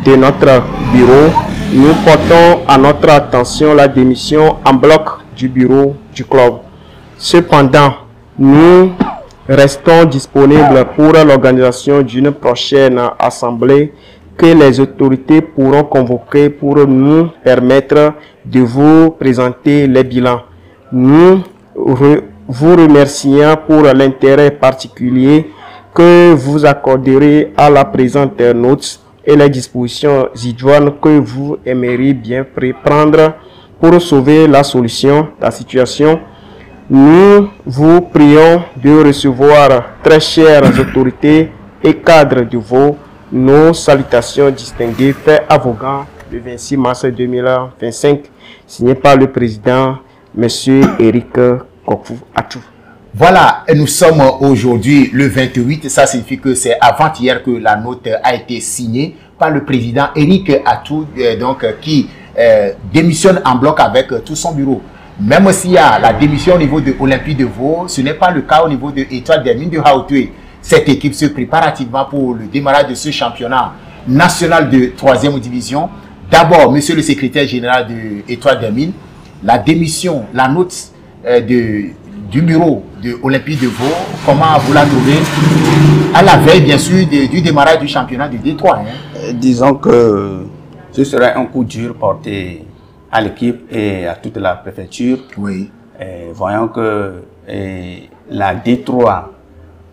de notre bureau, nous portons à notre attention la démission en bloc du bureau du club. Cependant, nous restons disponibles pour l'organisation d'une prochaine assemblée que les autorités pourront convoquer pour nous permettre de vous présenter les bilans. Nous vous remercions pour l'intérêt particulier que vous accorderez à la présente note et les dispositions idoines que vous aimeriez bien prendre pour sauver la situation. Nous vous prions de recevoir, très chères autorités et cadres de Vaud, nos salutations distinguées faites à Vaughan le 26 mars 2025, signé par le président, M. Eric Kokou-Atou. Voilà, nous sommes aujourd'hui le 28, ça signifie que c'est avant-hier que la note a été signée par le président Eric Atou, qui démissionne en bloc avec tout son bureau. Même s'il y a la démission au niveau de Olympique de Vaud, ce n'est pas le cas au niveau de Étoile des Mines de Hauteuil. Cette équipe se prépare activement pour le démarrage de ce championnat national de 3e division. D'abord, monsieur le secrétaire général de Étoile des Mines, la démission, la note du bureau de Olympique de Vaud, comment vous la trouvez à la veille, bien sûr, du démarrage du championnat de Détroit, hein? Disons que ce serait un coup dur porté à l'équipe et à toute la préfecture. Oui. Voyons que la Détroit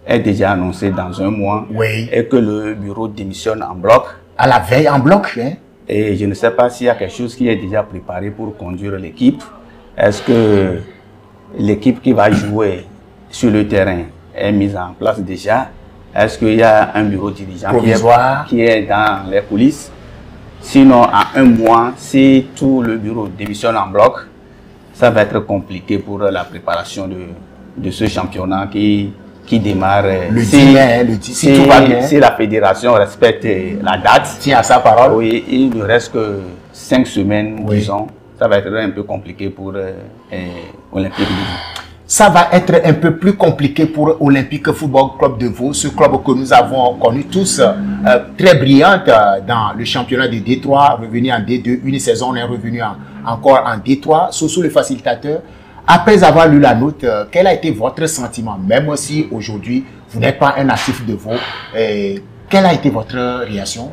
est déjà annoncée dans un mois, oui, et que le bureau démissionne en bloc. À la veille en bloc, hein? Et je ne sais pas s'il y a quelque chose qui est déjà préparé pour conduire l'équipe. Est-ce que l'équipe qui va jouer sur le terrain est mise en place déjà? Est-ce qu'il y a un bureau dirigeant qui est dans les coulisses? Sinon, à un mois, si tout le bureau démissionne en bloc, ça va être compliqué pour la préparation de ce championnat qui démarre. Si tout va bien. Si la fédération respecte la date, tient à sa parole. Oui, il ne reste que 5 semaines, oui, disons. Ça va être un peu compliqué pour Olympique de Vaud. Ça va être un peu plus compliqué pour Olympique Football Club de Vaud, ce club que nous avons connu tous très brillante dans le championnat de Détroit, revenu en D2, une saison on est revenu encore en D3, sous le facilitateur. Après avoir lu la note, quel a été votre sentiment, même si aujourd'hui vous n'êtes pas un actif de Vaud, quelle a été votre réaction?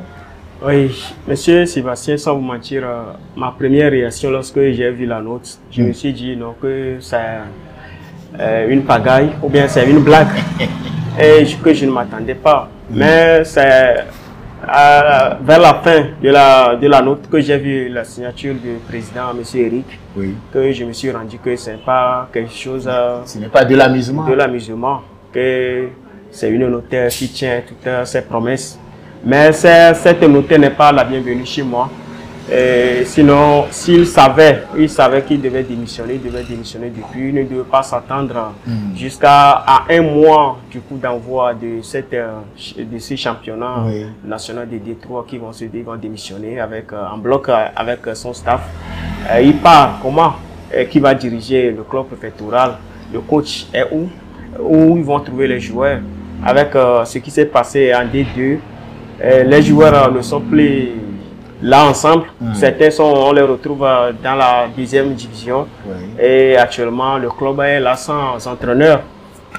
Oui, monsieur Sébastien, sans vous mentir, ma première réaction lorsque j'ai vu la note, je me suis dit non, que c'est une pagaille ou bien c'est une blague et que je ne m'attendais pas. Mais c'est vers la fin de la note que j'ai vu la signature du président, M. Eric, oui, que je me suis rendu que ce n'est pas quelque chose... ce n'est pas de l'amusement. De l'amusement, que c'est une notaire qui tient toutes ses promesses. Mais cette notaire n'est pas la bienvenue chez moi. Sinon, s'il savait, qu'il devait démissionner, depuis. Il ne devait pas s'attendre jusqu'à un mois du coup d'envoi de ce championnat, oui, national de Détroit qui vont démissionner en bloc avec son staff. Il part comment? Qui va diriger le club préfectoral? Le coach est où ils vont trouver les joueurs? Avec ce qui s'est passé en D2, les joueurs ne sont plus là ensemble. Certains on les retrouve dans la 2e division. Oui. Et actuellement, le club est là sans entraîneur.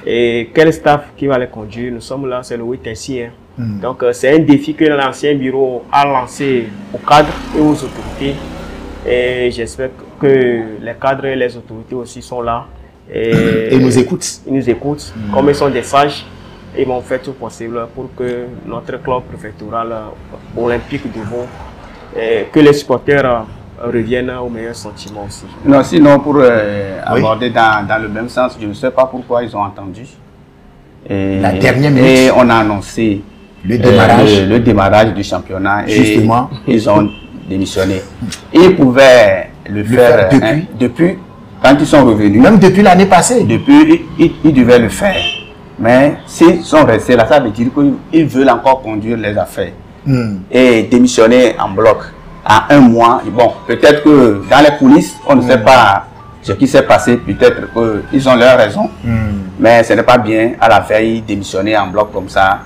Et quel staff qui va les conduire? Nous sommes là, c'est le Wittensi. Donc, c'est un défi que l'ancien bureau a lancé aux cadres et aux autorités. Et j'espère que les cadres et les autorités aussi sont là. Et nous écoutent. Ils nous écoutent. Comme ils sont des sages, ils vont faire tout possible pour que notre club préfectoral olympique de Vaud, que les supporters reviennent aux meilleurs sentiments aussi. Non, sinon pour aborder dans le même sens, je ne sais pas pourquoi ils ont entendu. La dernière minute. Et on a annoncé le démarrage du championnat. Justement. Et ils ont démissionné. Ils pouvaient le faire depuis, quand ils sont revenus. Même depuis l'année passée. Depuis, ils devaient le faire. Mais s'ils sont restés là, ça veut dire qu'ils veulent encore conduire les affaires. Et démissionner en bloc à un mois. Bon, peut-être que dans les coulisses, on ne sait pas ce qui s'est passé. Peut-être qu'ils ont leur raison. Mais ce n'est pas bien à la veille démissionner en bloc comme ça.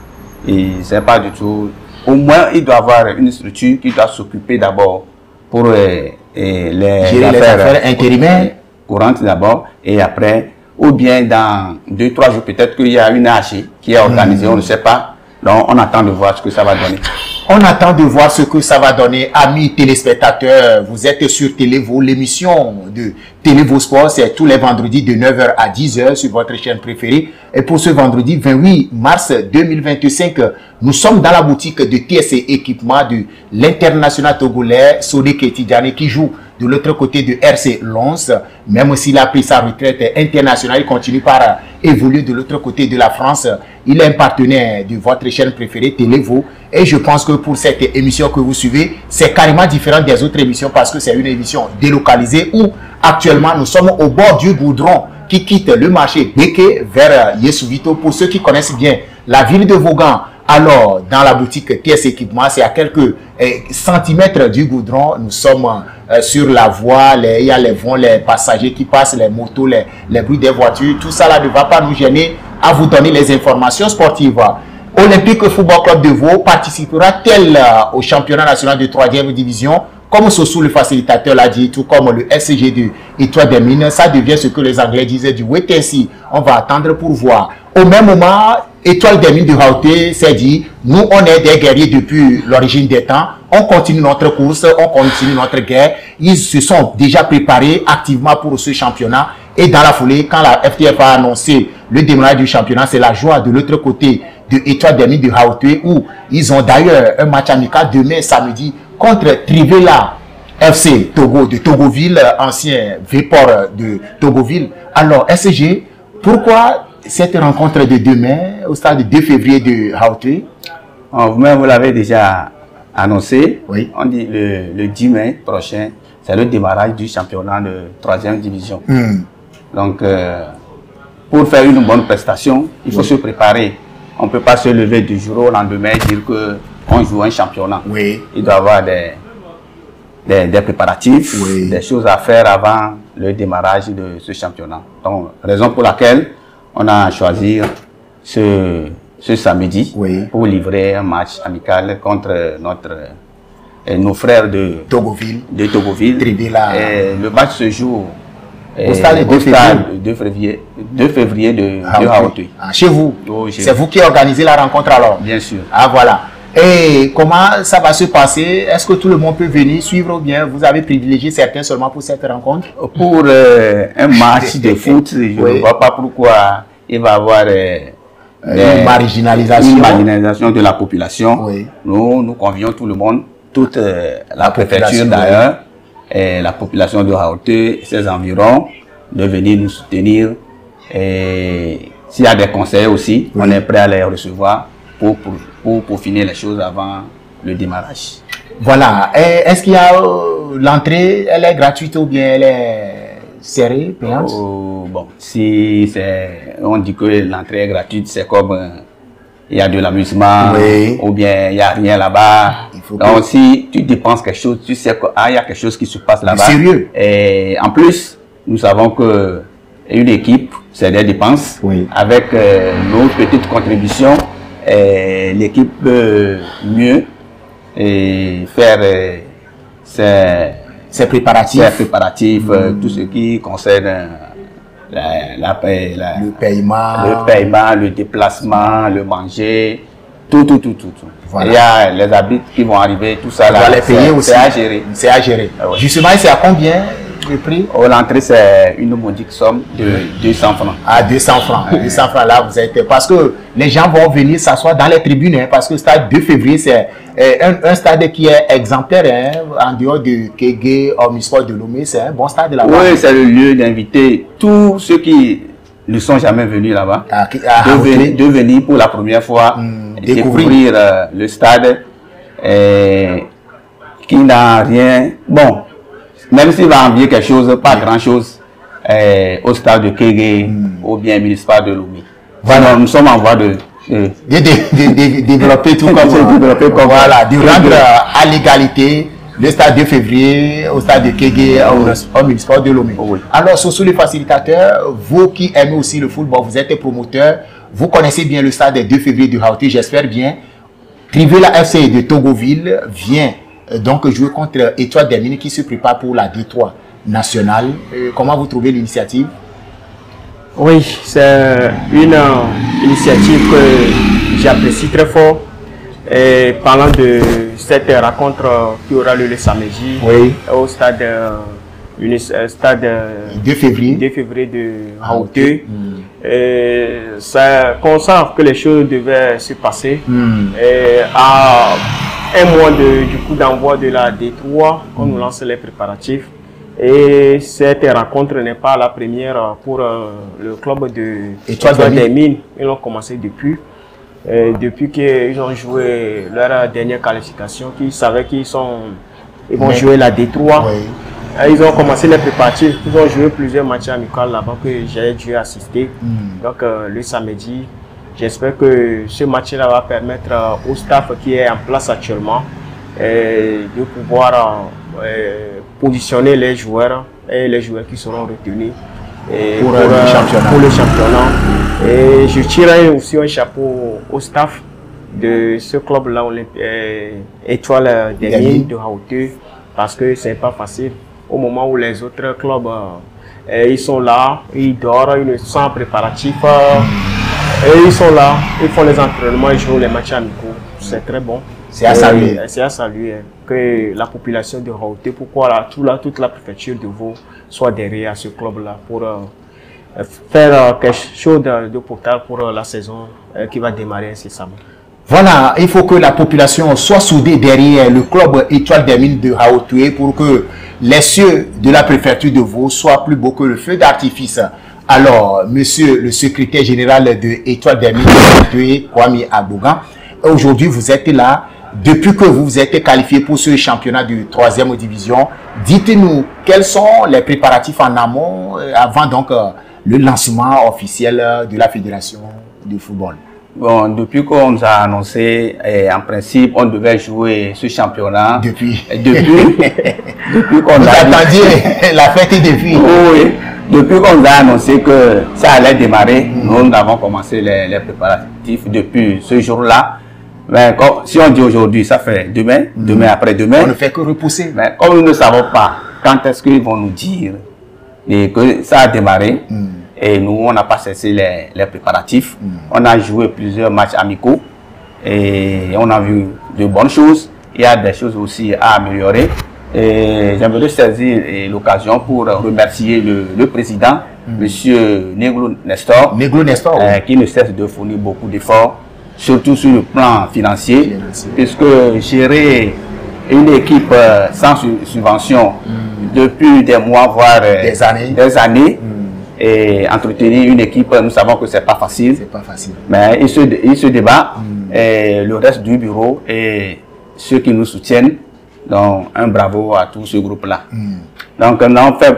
Et ce n'est pas du tout. Au moins, il doit avoir une structure qui doit s'occuper d'abord pour les affaires intérimaires courantes d'abord. Et après, ou bien dans 2-3 jours, peut-être qu'il y a une AG qui est organisée, on ne sait pas. Donc, on attend de voir ce que ça va donner. On attend de voir ce que ça va donner. Amis téléspectateurs, vous êtes sur Télévo. L'émission de Télévo Sport, c'est tous les vendredis de 9h à 10h sur votre chaîne préférée. Et pour ce vendredi 28 mars 2025, nous sommes dans la boutique de TSC Équipement de l'international togolais Sodeke Tidjane qui joue de l'autre côté de RC Lens. Même s'il a pris sa retraite internationale, il continue par évoluer de l'autre côté de la France. Il est un partenaire de votre chaîne préférée, Télévo. Et je pense que pour cette émission que vous suivez, c'est carrément différent des autres émissions parce que c'est une émission délocalisée où actuellement nous sommes au bord du goudron qui quitte le marché Beke vers Yesuvito. Pour ceux qui connaissent bien la ville de Vaughan, alors dans la boutique TS Équipement, c'est à quelques centimètres du goudron. Nous sommes sur la voie, il y a les vents, les passagers qui passent, les motos, les bruits des voitures. Tout ça là ne va pas nous gêner à vous donner les informations sportives. Olympique Football Club de Vaud participera-t-elle au championnat national de 3e division? Comme Sossou le facilitateur l'a dit, tout comme le SCG de Étoile des Mines, ça devient ce que les Anglais disaient du wait and see. On va attendre pour voir. Au même moment, Étoile des Mines de Haute s'est dit, nous on est des guerriers depuis l'origine des temps, on continue notre course, on continue notre guerre. Ils se sont déjà préparés activement pour ce championnat. Et dans la foulée, quand la FTF a annoncé le démarrage du championnat, c'est la joie de l'autre côté de Étoile des Mines de Haute, où ils ont d'ailleurs un match amical demain samedi contre Trivela FC Togo de Togoville, ancien Véport de Togoville. Alors, SCG, pourquoi cette rencontre de demain au stade 2 février de Haute? Vous-même, vous l'avez déjà annoncé. Oui. On dit le 10 mai prochain, c'est le démarrage du championnat de 3e division. Donc, pour faire une bonne prestation, il faut se préparer. On ne peut pas se lever du jour au lendemain et dire qu'on joue un championnat. Oui. Il doit y avoir des préparatifs, des choses à faire avant le démarrage de ce championnat. Donc, raison pour laquelle on a choisi ce samedi pour livrer un match amical contre nos frères de Togoville. Trivela. Le match se joue au stade 2 février de Haute. Chez vous? C'est vous qui organisez la rencontre alors? Bien sûr. Ah voilà. Et comment ça va se passer? Est-ce que tout le monde peut venir suivre ou bien vous avez privilégié certains seulement pour cette rencontre? Pour un match de foot, je ne vois pas pourquoi il va y avoir une marginalisation de la population. Nous convions tout le monde, toute la préfecture d'ailleurs, et la population de Haute et ses environs, de venir nous soutenir. Et s'il y a des conseils aussi, on est prêt à les recevoir pour finir les choses avant le démarrage. Voilà. Est-ce qu'il y a l'entrée, elle est gratuite ou bien elle est serrée, payante? Bon, si on dit que l'entrée est gratuite, c'est comme il y a de l'amusement ou bien il n'y a rien là-bas. Donc si tu dépenses quelque chose, tu sais qu'il y a quelque chose qui se passe là-bas. Sérieux? Et en plus, nous savons que une équipe, c'est des dépenses. Avec nos petites contributions, l'équipe peut mieux faire ses préparatifs, tout ce qui concerne le paiement, le déplacement, le manger, tout. Voilà. Il y a les habits qui vont arriver, tout ça là. On va les payer aussi. C'est à gérer. C'est à gérer. Justement, c'est à combien le prix? L'entrée, c'est une modique somme de 200 francs. Ah, 200 francs. 200 francs là, vous êtes... Parce que les gens vont venir s'asseoir dans les tribunes, hein, parce que le stade 2 février, c'est un stade qui est exemplaire, hein, en dehors de Kégué, Omnisport de Lomé, c'est un bon stade là-bas. Oui, c'est le lieu d'inviter tous ceux qui ne sont jamais venus là-bas, de venir pour la première fois découvrir le stade qui n'a rien. Bon, même s'il va envier quelque chose, pas grand-chose au stade de Kégué ou bien municipal de Lomé. Voilà, nous sommes en voie de développer tout comme voilà, de rendre à l'égalité le stade 2 février au stade de Kégué au municipal de Lomé. Oui. Alors, ce sont les facilitateurs, vous qui aimez aussi le football, vous êtes promoteur, vous connaissez bien le stade 2 février de Haouté, j'espère bien. Trivela FC de Togoville vient donc jouer contre Étoile des Mines qui se prépare pour la D3 nationale. Comment vous trouvez l'initiative? Oui, c'est une initiative que j'apprécie très fort. Et parlant de cette rencontre qui aura lieu le samedi au stade 2 février de Haouté, ça constate que les choses devaient se passer. À un mois du coup d'envoi de la D3, on nous lance les préparatifs. Et cette rencontre n'est pas la première pour le club de Étoile des Mines. Ils ont commencé depuis qu'ils ont joué leur dernière qualification, qu'ils savaient qu'ils vont jouer la D3. Ils ont commencé les préparatifs. Ils ont joué plusieurs matchs amicaux là-bas que j'ai dû assister. Donc le samedi, j'espère que ce match-là va permettre au staff qui est en place actuellement de pouvoir positionner les joueurs et les joueurs qui seront retenus pour le championnat. Et je tirerai aussi un chapeau au staff de ce club-là, Étoile des Mines de Haouté, parce que c'est pas facile. Au moment où les autres clubs ils sont là, ils dorment, ils ne sont préparatifs, et ils sont là, ils font les entraînements, ils jouent les matchs amicaux. C'est très bon. C'est à saluer. C'est à saluer que la population de Haouté, pourquoi toute la préfecture de Vaud soit derrière ce club-là pour faire quelque chose de potable pour la saison qui va démarrer incessamment. Voilà, il faut que la population soit soudée derrière le club Étoile des Mines de Haouté pour que les cieux de la préfecture de Vaud soient plus beaux que le feu d'artifice. Alors, monsieur le secrétaire général de Étoile des Mines de Haouté, Kwame Agbogan, aujourd'hui vous êtes là. Depuis que vous vous êtes qualifié pour ce championnat de 3e division, dites-nous quels sont les préparatifs en amont avant donc le lancement officiel de la fédération de football. Bon, depuis qu'on nous a annoncé, en principe, on devait jouer ce championnat. Depuis qu'on a attendu la fête est depuis. Oui, depuis qu'on nous a annoncé que ça allait démarrer, nous avons commencé les préparatifs depuis ce jour-là. Mais si on dit aujourd'hui, ça fait demain, demain après-demain. On ne fait que repousser. Mais comme nous ne savons pas quand est-ce qu'ils vont nous dire que ça a démarré, et nous, on n'a pas cessé les préparatifs. On a joué plusieurs matchs amicaux et on a vu de bonnes choses. Il y a des choses aussi à améliorer. Et j'aimerais saisir l'occasion pour remercier le président, M. Neglo Nestor, qui ne cesse de fournir beaucoup d'efforts, surtout sur le plan financier, puisque gérer une équipe sans subvention depuis des mois, voire des années et entretenir une équipe, nous savons que c'est pas facile. C'est pas facile. Mais il se débat, et le reste du bureau et ceux qui nous soutiennent, donc un bravo à tout ce groupe-là. Donc on a fait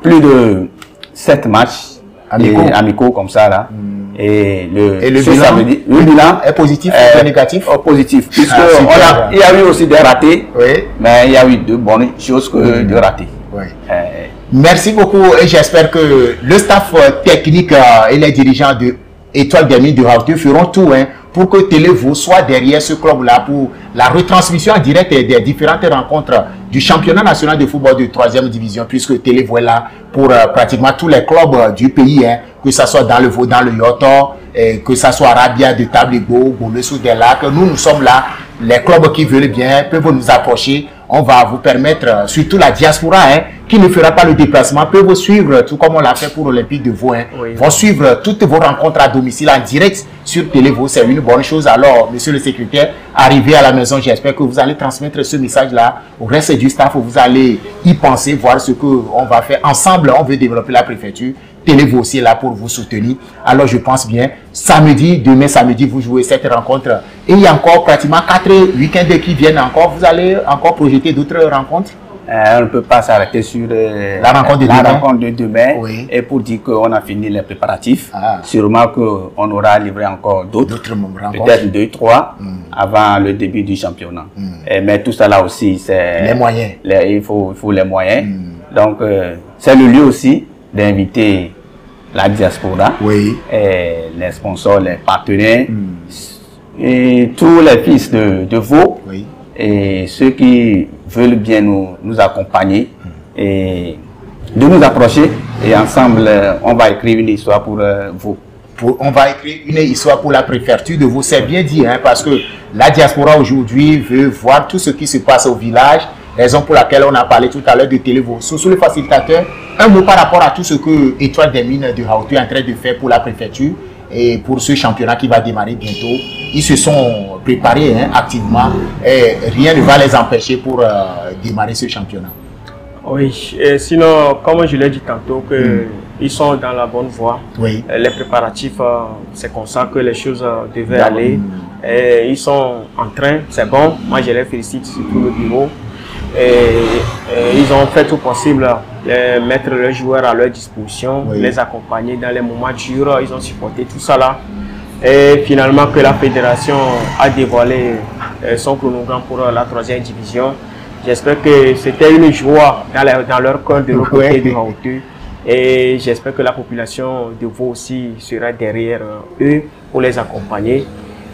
plus de 7 matchs amicaux comme ça là. Et le bilan est positif ou négatif? Positif, puisque il y a eu aussi des ratés, mais il y a eu de bonnes choses que de ratés. Merci beaucoup et j'espère que le staff technique et les dirigeants de Étoile des Mines de Haouté feront tout pour que Télévo soit derrière ce club-là pour la retransmission en direct des différentes rencontres du championnat national de football de 3e division, puisque Télévo est là pour pratiquement tous les clubs du pays, que ce soit dans le Vaud, dans le Yotor, que ce soit Rabia de Tabligo, Boumessou des Lacs. Nous sommes là. Les clubs qui veulent bien peuvent nous approcher. On va vous permettre, surtout la diaspora, qui ne fera pas le déplacement peut vous suivre, tout comme on l'a fait pour l'Olympique de Vaud. Hein. Oui. Vont suivre toutes vos rencontres à domicile en direct sur Télévo. C'est une bonne chose. Alors, monsieur le secrétaire, arrivé à la maison, j'espère que vous allez transmettre ce message-là au reste du staff. Vous allez y penser, voir ce qu'on va faire ensemble. On veut développer la préfecture. Télévo aussi est là pour vous soutenir. Alors, je pense bien, samedi, demain samedi, vous jouez cette rencontre. Et il y a encore pratiquement 4 week-ends qui viennent encore. Vous allez encore projeter d'autres rencontres? On ne peut pas s'arrêter sur la rencontre de demain. Oui. Et pour dire qu'on a fini les préparatifs, sûrement qu'on aura livré encore d'autres, peut-être 2, 3, avant le début du championnat. Mais tout ça là aussi, c'est les moyens. Il faut les moyens. Donc, c'est le lieu aussi d'inviter la diaspora, et les sponsors, les partenaires, et tous les fils de Vaud, et ceux qui veulent bien nous accompagner et de nous approcher, et ensemble on va écrire une histoire pour Vaud. On va écrire une histoire pour la préfecture de Vaud, c'est bien dit, hein, parce que la diaspora aujourd'hui veut voir tout ce qui se passe au village, raison pour laquelle on a parlé tout à l'heure de Télévo. Sous le facilitateur, un mot par rapport à tout ce que Étoile des Mines de Hauteux est en train de faire pour la préfecture et pour ce championnat qui va démarrer bientôt. Ils se sont préparés activement et rien ne va les empêcher pour démarrer ce championnat. Oui, et sinon, comme je l'ai dit tantôt, ils sont dans la bonne voie. Oui. Les préparatifs, c'est comme ça que les choses devaient aller. Et ils sont en train, c'est bon. Moi, je les félicite sur tout le bureau. Et ils ont fait tout possible, mettre leurs joueurs à leur disposition, les accompagner dans les moments durs. Ils ont supporté tout ça là. Et finalement, que la fédération a dévoilé son chronogramme pour la 3e division. J'espère que c'était une joie dans leur cœur de l'autre côté de Hauteux. Et j'espère que la population de Vaud aussi sera derrière eux pour les accompagner.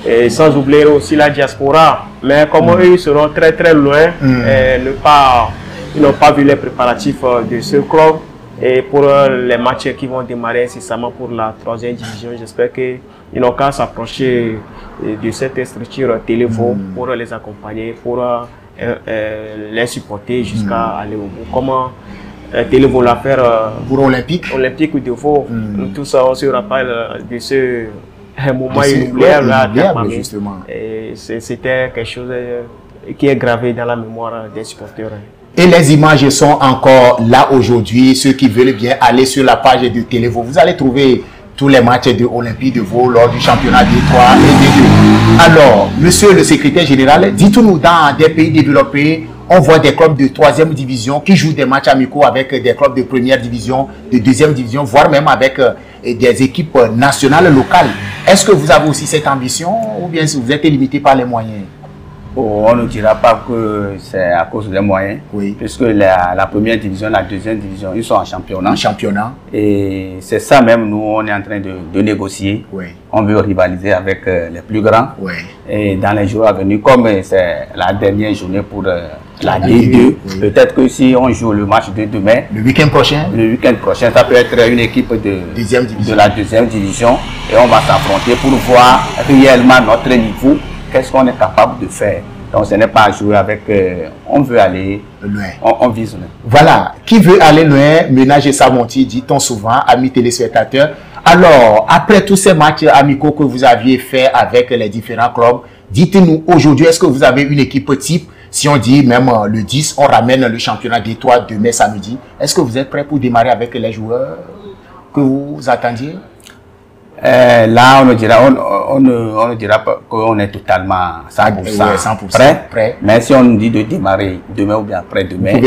Et sans oublier aussi la diaspora. Mais comme eux seront très très loin, ils n'ont pas vu les préparatifs de ce club. Et pour les matchs qui vont démarrer incessamment pour la 3e division, j'espère qu'ils n'ont qu'à s'approcher de cette structure Télévo pour les accompagner, pour les supporter jusqu'à aller au bout. Comment Télévo l'a fait pour Olympique de Vaud. Nous tous on se rappelle de ce moment inoubliable justement. C'était quelque chose qui est gravé dans la mémoire des supporters. Et les images sont encore là aujourd'hui. Ceux qui veulent bien aller sur la page de Télévo, vous allez trouver tous les matchs de Olympique de Vaud lors du championnat D3 et D2. Alors, monsieur le secrétaire général, dites-nous, dans des pays développés, on voit des clubs de 3e division qui jouent des matchs amicaux avec des clubs de 1re division, de 2e division, voire même avec des équipes nationales locales. Est-ce que vous avez aussi cette ambition ou bien si vous êtes limité par les moyens? On ne dira pas que c'est à cause des moyens, puisque la 1re division, la 2e division, ils sont en championnat. Et c'est ça même, nous, on est en train de négocier. On veut rivaliser avec les plus grands. Et dans les jours à venir, comme c'est la dernière journée pour la D2, peut-être que si on joue le match de demain, le week-end prochain, ça peut être une équipe de la 2e division. Et on va s'affronter pour voir réellement notre niveau. Qu'est-ce qu'on est capable de faire? Donc ce n'est pas jouer avec... on veut aller loin. On vise loin. Voilà. Qui veut aller loin, ménage sa montée, dit-on souvent, amis téléspectateurs. Alors, après tous ces matchs amicaux que vous aviez fait avec les différents clubs, dites-nous aujourd'hui, est-ce que vous avez une équipe type? Si on dit même le 10, on ramène le championnat d'Étoile demain samedi. Est-ce que vous êtes prêt pour démarrer avec les joueurs que vous attendiez? Là, on ne dira pas qu'on est totalement 100% prêt. Mais si on nous dit de démarrer demain ou bien après-demain,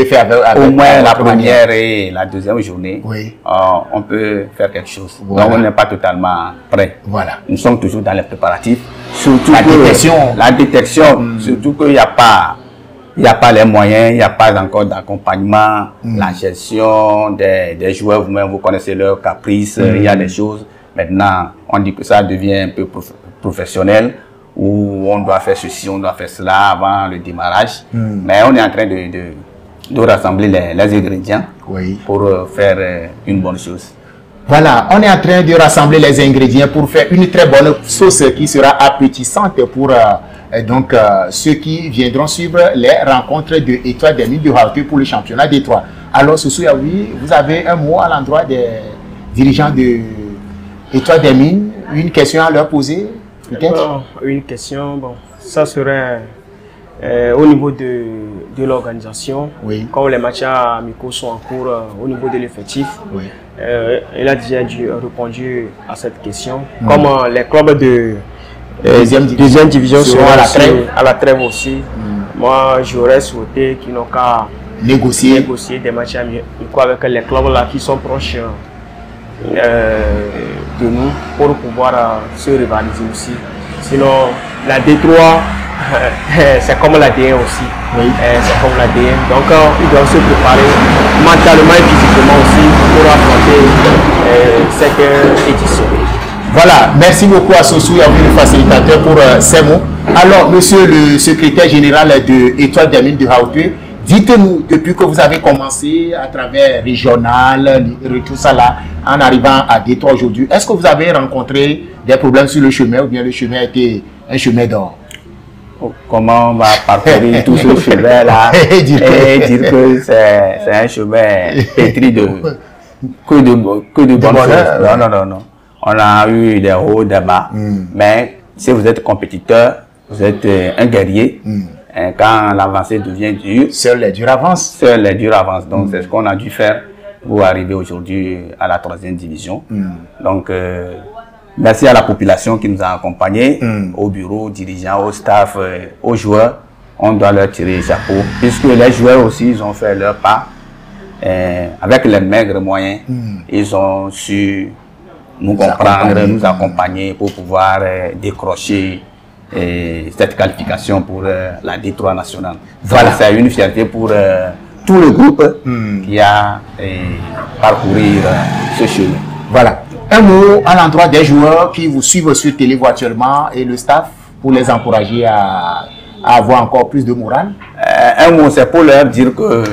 au moins la première et la 2e journée, on peut faire quelque chose. Donc, on n'est pas totalement prêt. Voilà. Nous sommes toujours dans les préparatifs. Surtout la détection, surtout qu'il n'y a pas les moyens, il n'y a pas encore d'accompagnement, la gestion des joueurs, vous-même, vous connaissez leurs caprices, il y a des choses. Maintenant, on dit que ça devient un peu professionnel, où on doit faire ceci, on doit faire cela avant le démarrage. Mais on est en train de rassembler les ingrédients pour faire une bonne chose. Voilà, on est en train de rassembler les ingrédients pour faire une très bonne sauce qui sera appétissante pour donc ceux qui viendront suivre les rencontres de Étoile des Mines de Hauteux pour le championnat d'Étoile. Alors, Soussou Yaoui, vous avez un mot à l'endroit des dirigeants de Étoile des Mines, une question à leur poser, peut-être? Une question, bon, ça serait au niveau de l'organisation, oui. Comme les matchs amicaux sont en cours au niveau de l'effectif, oui. Il a déjà répondu à cette question. Comme les clubs de deuxième division seront à la trêve aussi, moi j'aurais souhaité qu'ils n'ont qu'à négocier des matchs amicaux avec les clubs là qui sont proches de nous pour pouvoir se rivaliser aussi. Sinon, la D3, c'est comme la D1 aussi. Oui. C'est comme la D1. Donc, ils doivent se préparer mentalement et physiquement aussi pour affronter cette édition. Voilà, merci beaucoup à Soussou Yaoui, le facilitateur, pour ces mots. Alors, monsieur le secrétaire général de Étoile des Mines de Hauteux, dites-nous, depuis que vous avez commencé à travers régional, tout ça là, en arrivant à Détroit aujourd'hui, est-ce que vous avez rencontré des problèmes sur le chemin ou bien le chemin a été un chemin d'or? Comment on va parcourir tout ce chemin là et dire que c'est un chemin pétri de que de bonnes choses. Non. On a eu des hauts, des bas, mais si vous êtes compétiteur, vous êtes un guerrier. Quand l'avancée devient dure, seul les durs avancent. Seul les durs avancent. Donc c'est ce qu'on a dû faire pour arriver aujourd'hui à la 3e division. Donc merci à la population qui nous a accompagnés, au bureau, aux dirigeants, au staff, aux joueurs. On doit leur tirer les chapeaux, puisque les joueurs aussi, ils ont fait leur part. Avec les maigres moyens, ils ont su nous comprendre, nous accompagner pour pouvoir décrocher cette qualification pour la D3 nationale. Voilà. C'est une fierté pour tout le groupe qui a parcouru ce chemin. Voilà. Un mot à l'endroit des joueurs qui vous suivent sur Télévo actuellement et le staff pour les encourager à avoir encore plus de morale. Un mot, c'est pour leur dire que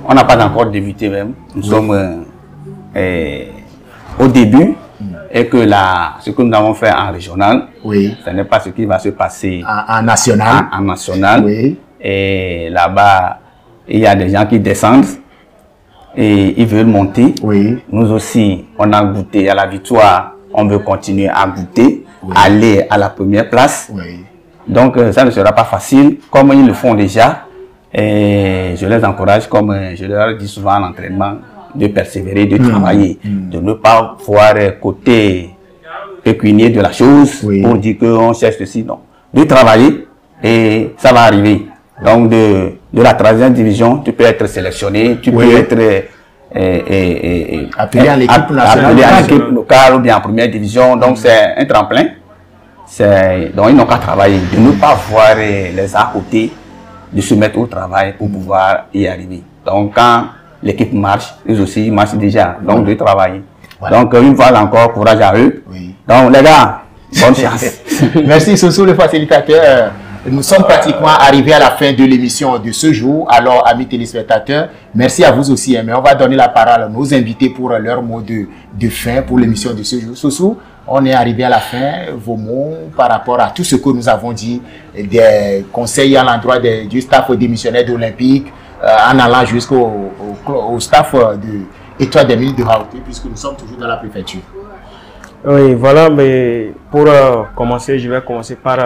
on n'a pas encore débuté même. Nous sommes au début. Et que ce que nous avons fait en régional, ce n'est pas ce qui va se passer en national. En national. Oui. Et là-bas, il y a des gens qui descendent et ils veulent monter. Oui. Nous aussi, on a goûté à la victoire, on veut continuer à goûter, aller à la première place. Oui. Donc, ça ne sera pas facile, comme ils le font déjà. Et je les encourage, comme je leur dis souvent en entraînement, de persévérer, de travailler, de ne pas voir côté pécunier de la chose pour dire qu'on cherche ceci, non. De travailler et ça va arriver. Donc de la 3e division, tu peux être sélectionné, tu peux être appelé à l'équipe nationale, à l'équipe locale ou bien en 1re division. Donc c'est un tremplin. Donc ils n'ont qu'à travailler, de ne pas voir les à côté, de se mettre au travail pour pouvoir y arriver. Donc quand l'équipe marche, eux aussi marchent déjà, donc de travailler. Voilà. Donc une fois encore, courage à eux. Oui. Donc les gars, bonne chance. Merci Soussou, le facilitateur. Nous sommes pratiquement arrivés à la fin de l'émission de ce jour. Alors amis téléspectateurs, merci à vous aussi. Mais on va donner la parole à nos invités pour leur mot de fin pour l'émission de ce jour. Soussou, on est arrivé à la fin. Vos mots par rapport à tout ce que nous avons dit, des conseils à l'endroit du staff démissionnaire d'Olympique, en allant jusqu'au staff de Étoile des Mines de Hauteux, puisque nous sommes toujours dans la préfecture. Oui, voilà, mais pour commencer, je vais commencer par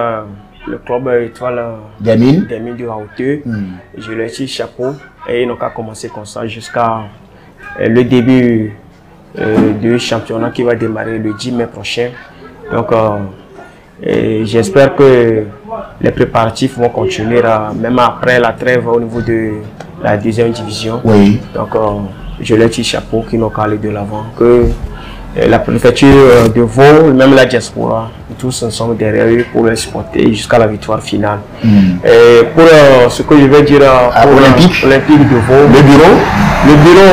le club Étoile des Mines de Hauteux. Je leur tire chapeau et ils n'ont qu'à commencer comme ça jusqu'à le début du championnat qui va démarrer le 10 mai prochain. Donc, j'espère que les préparatifs vont continuer même après la trêve au niveau de la 2e division. Oui. Donc, je leur tire chapeau qui n'ont qu'à aller de l'avant. Que la préfecture de Vaud, même la diaspora, tous ensemble derrière eux pour les supporter jusqu'à la victoire finale. Et pour ce que je vais dire pour Olympique de Vaud, le bureau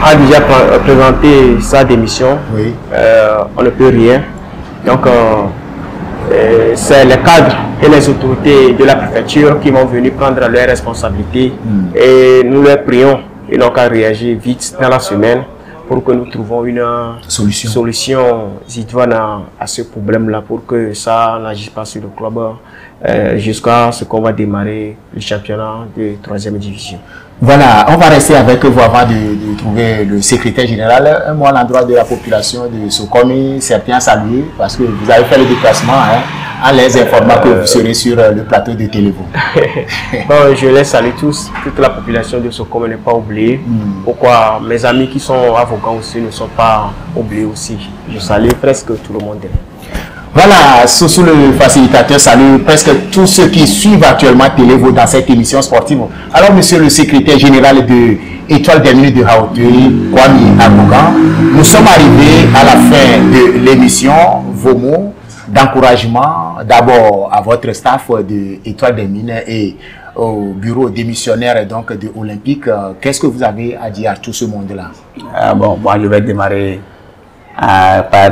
a déjà présenté sa démission. Oui. On ne peut rien. Donc, c'est les cadres et les autorités de la préfecture qui vont venir prendre leurs responsabilités. Et nous leur prions, ils n'ont qu'à réagir vite dans la semaine pour que nous trouvions une solution idoine à ce problème-là, pour que ça n'agisse pas sur le club jusqu'à ce qu'on va démarrer le championnat de 3e division. Voilà, on va rester avec vous avant de trouver le secrétaire général. Un mot à l'endroit de la population de Sokomi, certains saluent parce que vous avez fait le déplacement, hein, en les informant que vous serez sur le plateau de Télévo. Bon, je les salue tous, toute la population de Sokomi n'est pas oubliée. Pourquoi mes amis qui sont avocats aussi ne sont pas oubliés aussi. Je salue presque tout le monde. Voilà, sous le facilitateur salue presque tous ceux qui suivent actuellement Télévo dans cette émission sportive. Alors, monsieur le secrétaire général de Étoile des Mines de Hauteuil, Kwame Abogan, nous sommes arrivés à la fin de l'émission. Vos mots d'encouragement, d'abord à votre staff de Étoile des Mines et au bureau démissionnaire donc de Olympique. Qu'est-ce que vous avez à dire à tout ce monde-là? Bon, moi je vais démarrer par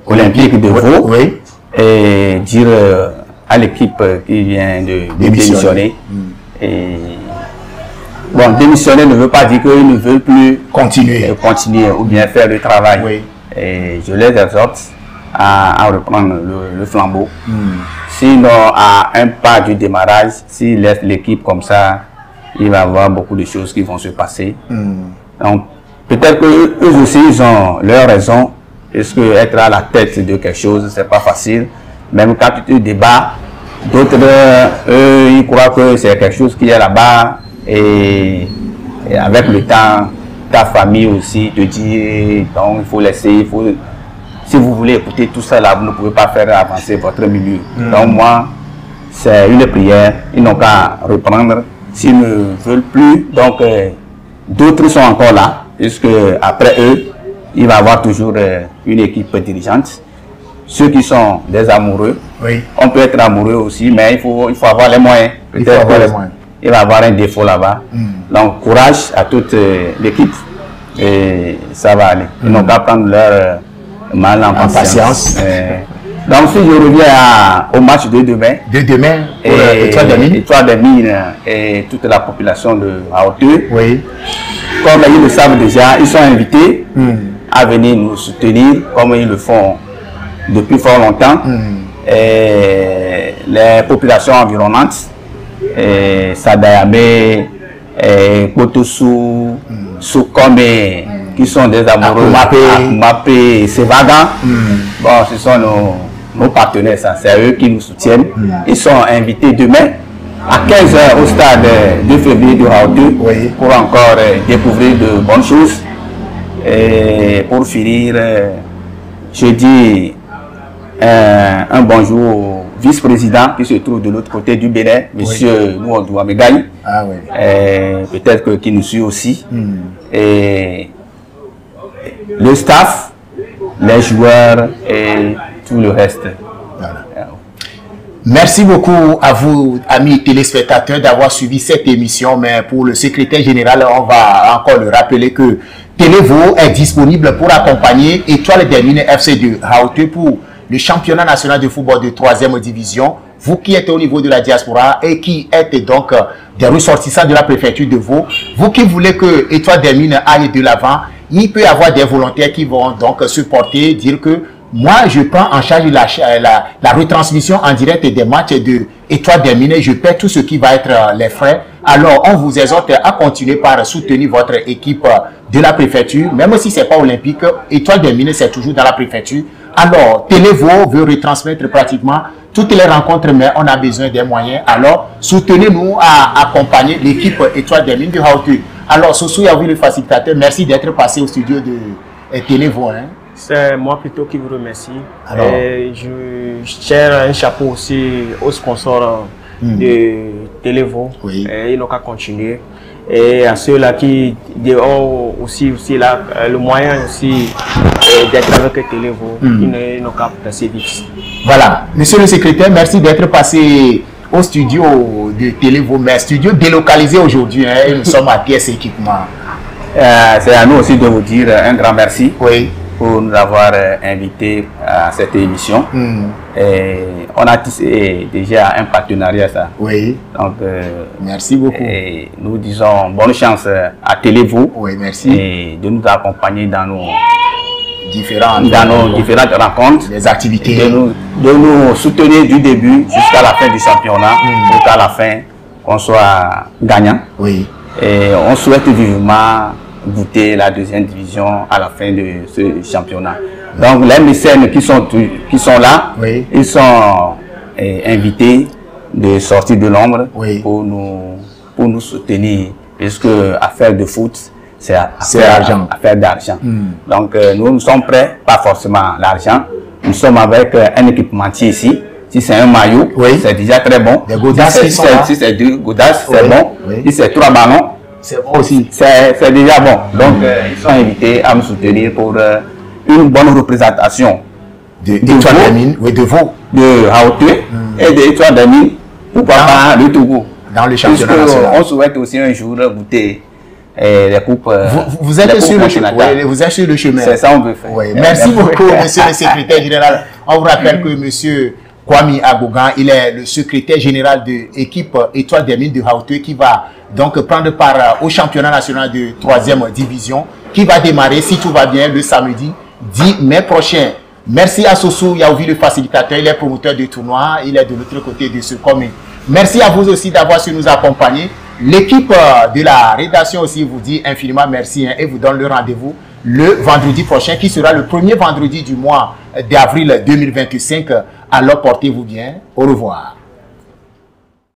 Olympique de Vaud, oui. Et dire à l'équipe qui vient de démissionner. Et, bon, démissionner ne veut pas dire qu'ils ne veulent plus continuer ou bien faire le travail. Oui. Et je les exhorte à reprendre le flambeau. Sinon, à un pas du démarrage, s'ils laissent l'équipe comme ça, il va y avoir beaucoup de choses qui vont se passer. Donc, peut-être qu'eux aussi, ils ont leur raison. Est-ce que être à la tête de quelque chose, c'est pas facile. Même quand tu te débats, d'autres, eux, ils croient que c'est quelque chose qui est là-bas. Et avec le temps, ta famille aussi te dit, donc il faut laisser, si vous voulez écouter tout ça là, vous ne pouvez pas faire avancer votre milieu. Donc moi, c'est une prière. Ils n'ont qu'à reprendre. S'ils ne veulent plus, donc d'autres sont encore là. Puisque après eux, il va y avoir toujours une équipe dirigeante. Ceux qui sont des amoureux, oui. On peut être amoureux aussi, mais il faut avoir les moyens. Il va y avoir un défaut là-bas. Donc courage à toute l'équipe et ça va aller. Ils n'ont qu'à prendre leur mal en patience. Donc si je reviens au match de demain. De demain, Étoile des Mines et toute la population de Hauteuil. Oui. Comme ils le savent déjà, ils sont invités à venir nous soutenir comme ils le font depuis fort longtemps. Et les populations environnantes, Sadayame, Kotosu, Soukome, qui sont des amoureux, Mapé, Sevaga, bon, ce sont nos partenaires, c'est eux qui nous soutiennent. Ils sont invités demain à 15 h au stade 2 février de Hauteuil pour encore découvrir de bonnes choses. Et pour finir, je dis un bonjour au vice-président qui se trouve de l'autre côté du Bénin, monsieur Nouadou Amegaï. Peut-être qu'il nous suit aussi. Et le staff, les joueurs et tout le reste. Voilà. Merci beaucoup à vous, amis téléspectateurs, d'avoir suivi cette émission. Mais pour le secrétaire général, on va encore le rappeler que Télévo est disponible pour accompagner Étoile des Mines FC de Hauteuil pour le championnat national de football de 3e division. Vous qui êtes au niveau de la diaspora et qui êtes donc des ressortissants de la préfecture de Vaud, vous qui voulez que Étoile des Mines aille de l'avant, il peut y avoir des volontaires qui vont donc se porter, dire que moi, je prends en charge la retransmission en direct des matchs de Étoile des Mines. Je paie tout ce qui va être les frais. Alors, on vous exhorte à continuer par soutenir votre équipe de la préfecture. Même si ce n'est pas olympique, Étoile des Mines, c'est toujours dans la préfecture. Alors, Télévo veut retransmettre pratiquement toutes les rencontres, mais on a besoin des moyens. Alors, soutenez-nous à accompagner l'équipe Étoile des Mines de Hauteuil. Alors, Sousou Yaoui, le facilitateur, merci d'être passé au studio de Télévo. Hein. C'est moi plutôt qui vous remercie. Et je tiens un chapeau aussi aux sponsors de Télévo. Et ils n'ont qu'à continuer. Et à ceux-là qui ont aussi là, le moyen aussi d'être avec Télévo, ils n'ont qu'à passer vite. Voilà. Monsieur le secrétaire, merci d'être passé au studio de Télévo, mais studio délocalisé aujourd'hui. Hein, nous sommes à pièce équipement. C'est à nous aussi de vous dire un grand merci. Oui. Pour nous avoir invités à cette émission. Et on a tissé déjà un partenariat. Ça. Oui. Donc, merci beaucoup. Et nous disons bonne chance à Télévo. Oui, merci. Et de nous accompagner dans nos dans nos différentes rencontres, les activités, de nous soutenir du début jusqu'à la fin du championnat, pour qu'à la fin, on soit gagnant. Oui. Et on souhaite vivement goûter la deuxième division à la fin de ce championnat. Donc les mécènes qui sont là, oui, ils sont invités de sortir de l'ombre, oui, pour nous soutenir, puisque affaire de foot, c'est affaire d'argent. Donc nous sommes prêts, pas forcément l'argent. Nous sommes avec un équipementier ici. Si c'est un maillot, oui, c'est déjà très bon. Des godasses, si c'est deux godasses, oui, c'est bon. Oui. Si c'est 3 ballons, c'est bon aussi. C'est déjà bon. Donc ils sont invités à nous soutenir pour une bonne représentation de Vaud, de Hauteux et de Étoile des Mines, pourquoi pas le Togo. Dans le championnat national. On souhaite aussi un jour goûter les coupes. Vous êtes sur le chemin. Oui, vous êtes sur le chemin. C'est ça on veut faire. Oui. Merci beaucoup, monsieur le secrétaire général. On vous rappelle que monsieur Kwame Agogan, il est le secrétaire général de l'équipe Étoile des Mines de Hauteux qui va donc prendre part au championnat national de 3e division qui va démarrer, si tout va bien, le samedi 10 mai prochain. Merci à Sossou Yaouvi, le facilitateur, il est promoteur du tournoi, il est de l'autre côté de ce commun. Merci à vous aussi d'avoir su nous accompagner. L'équipe de la rédaction aussi vous dit infiniment merci et vous donne le rendez-vous le vendredi prochain qui sera le premier vendredi du mois d'avril 2025. Alors portez-vous bien. Au revoir.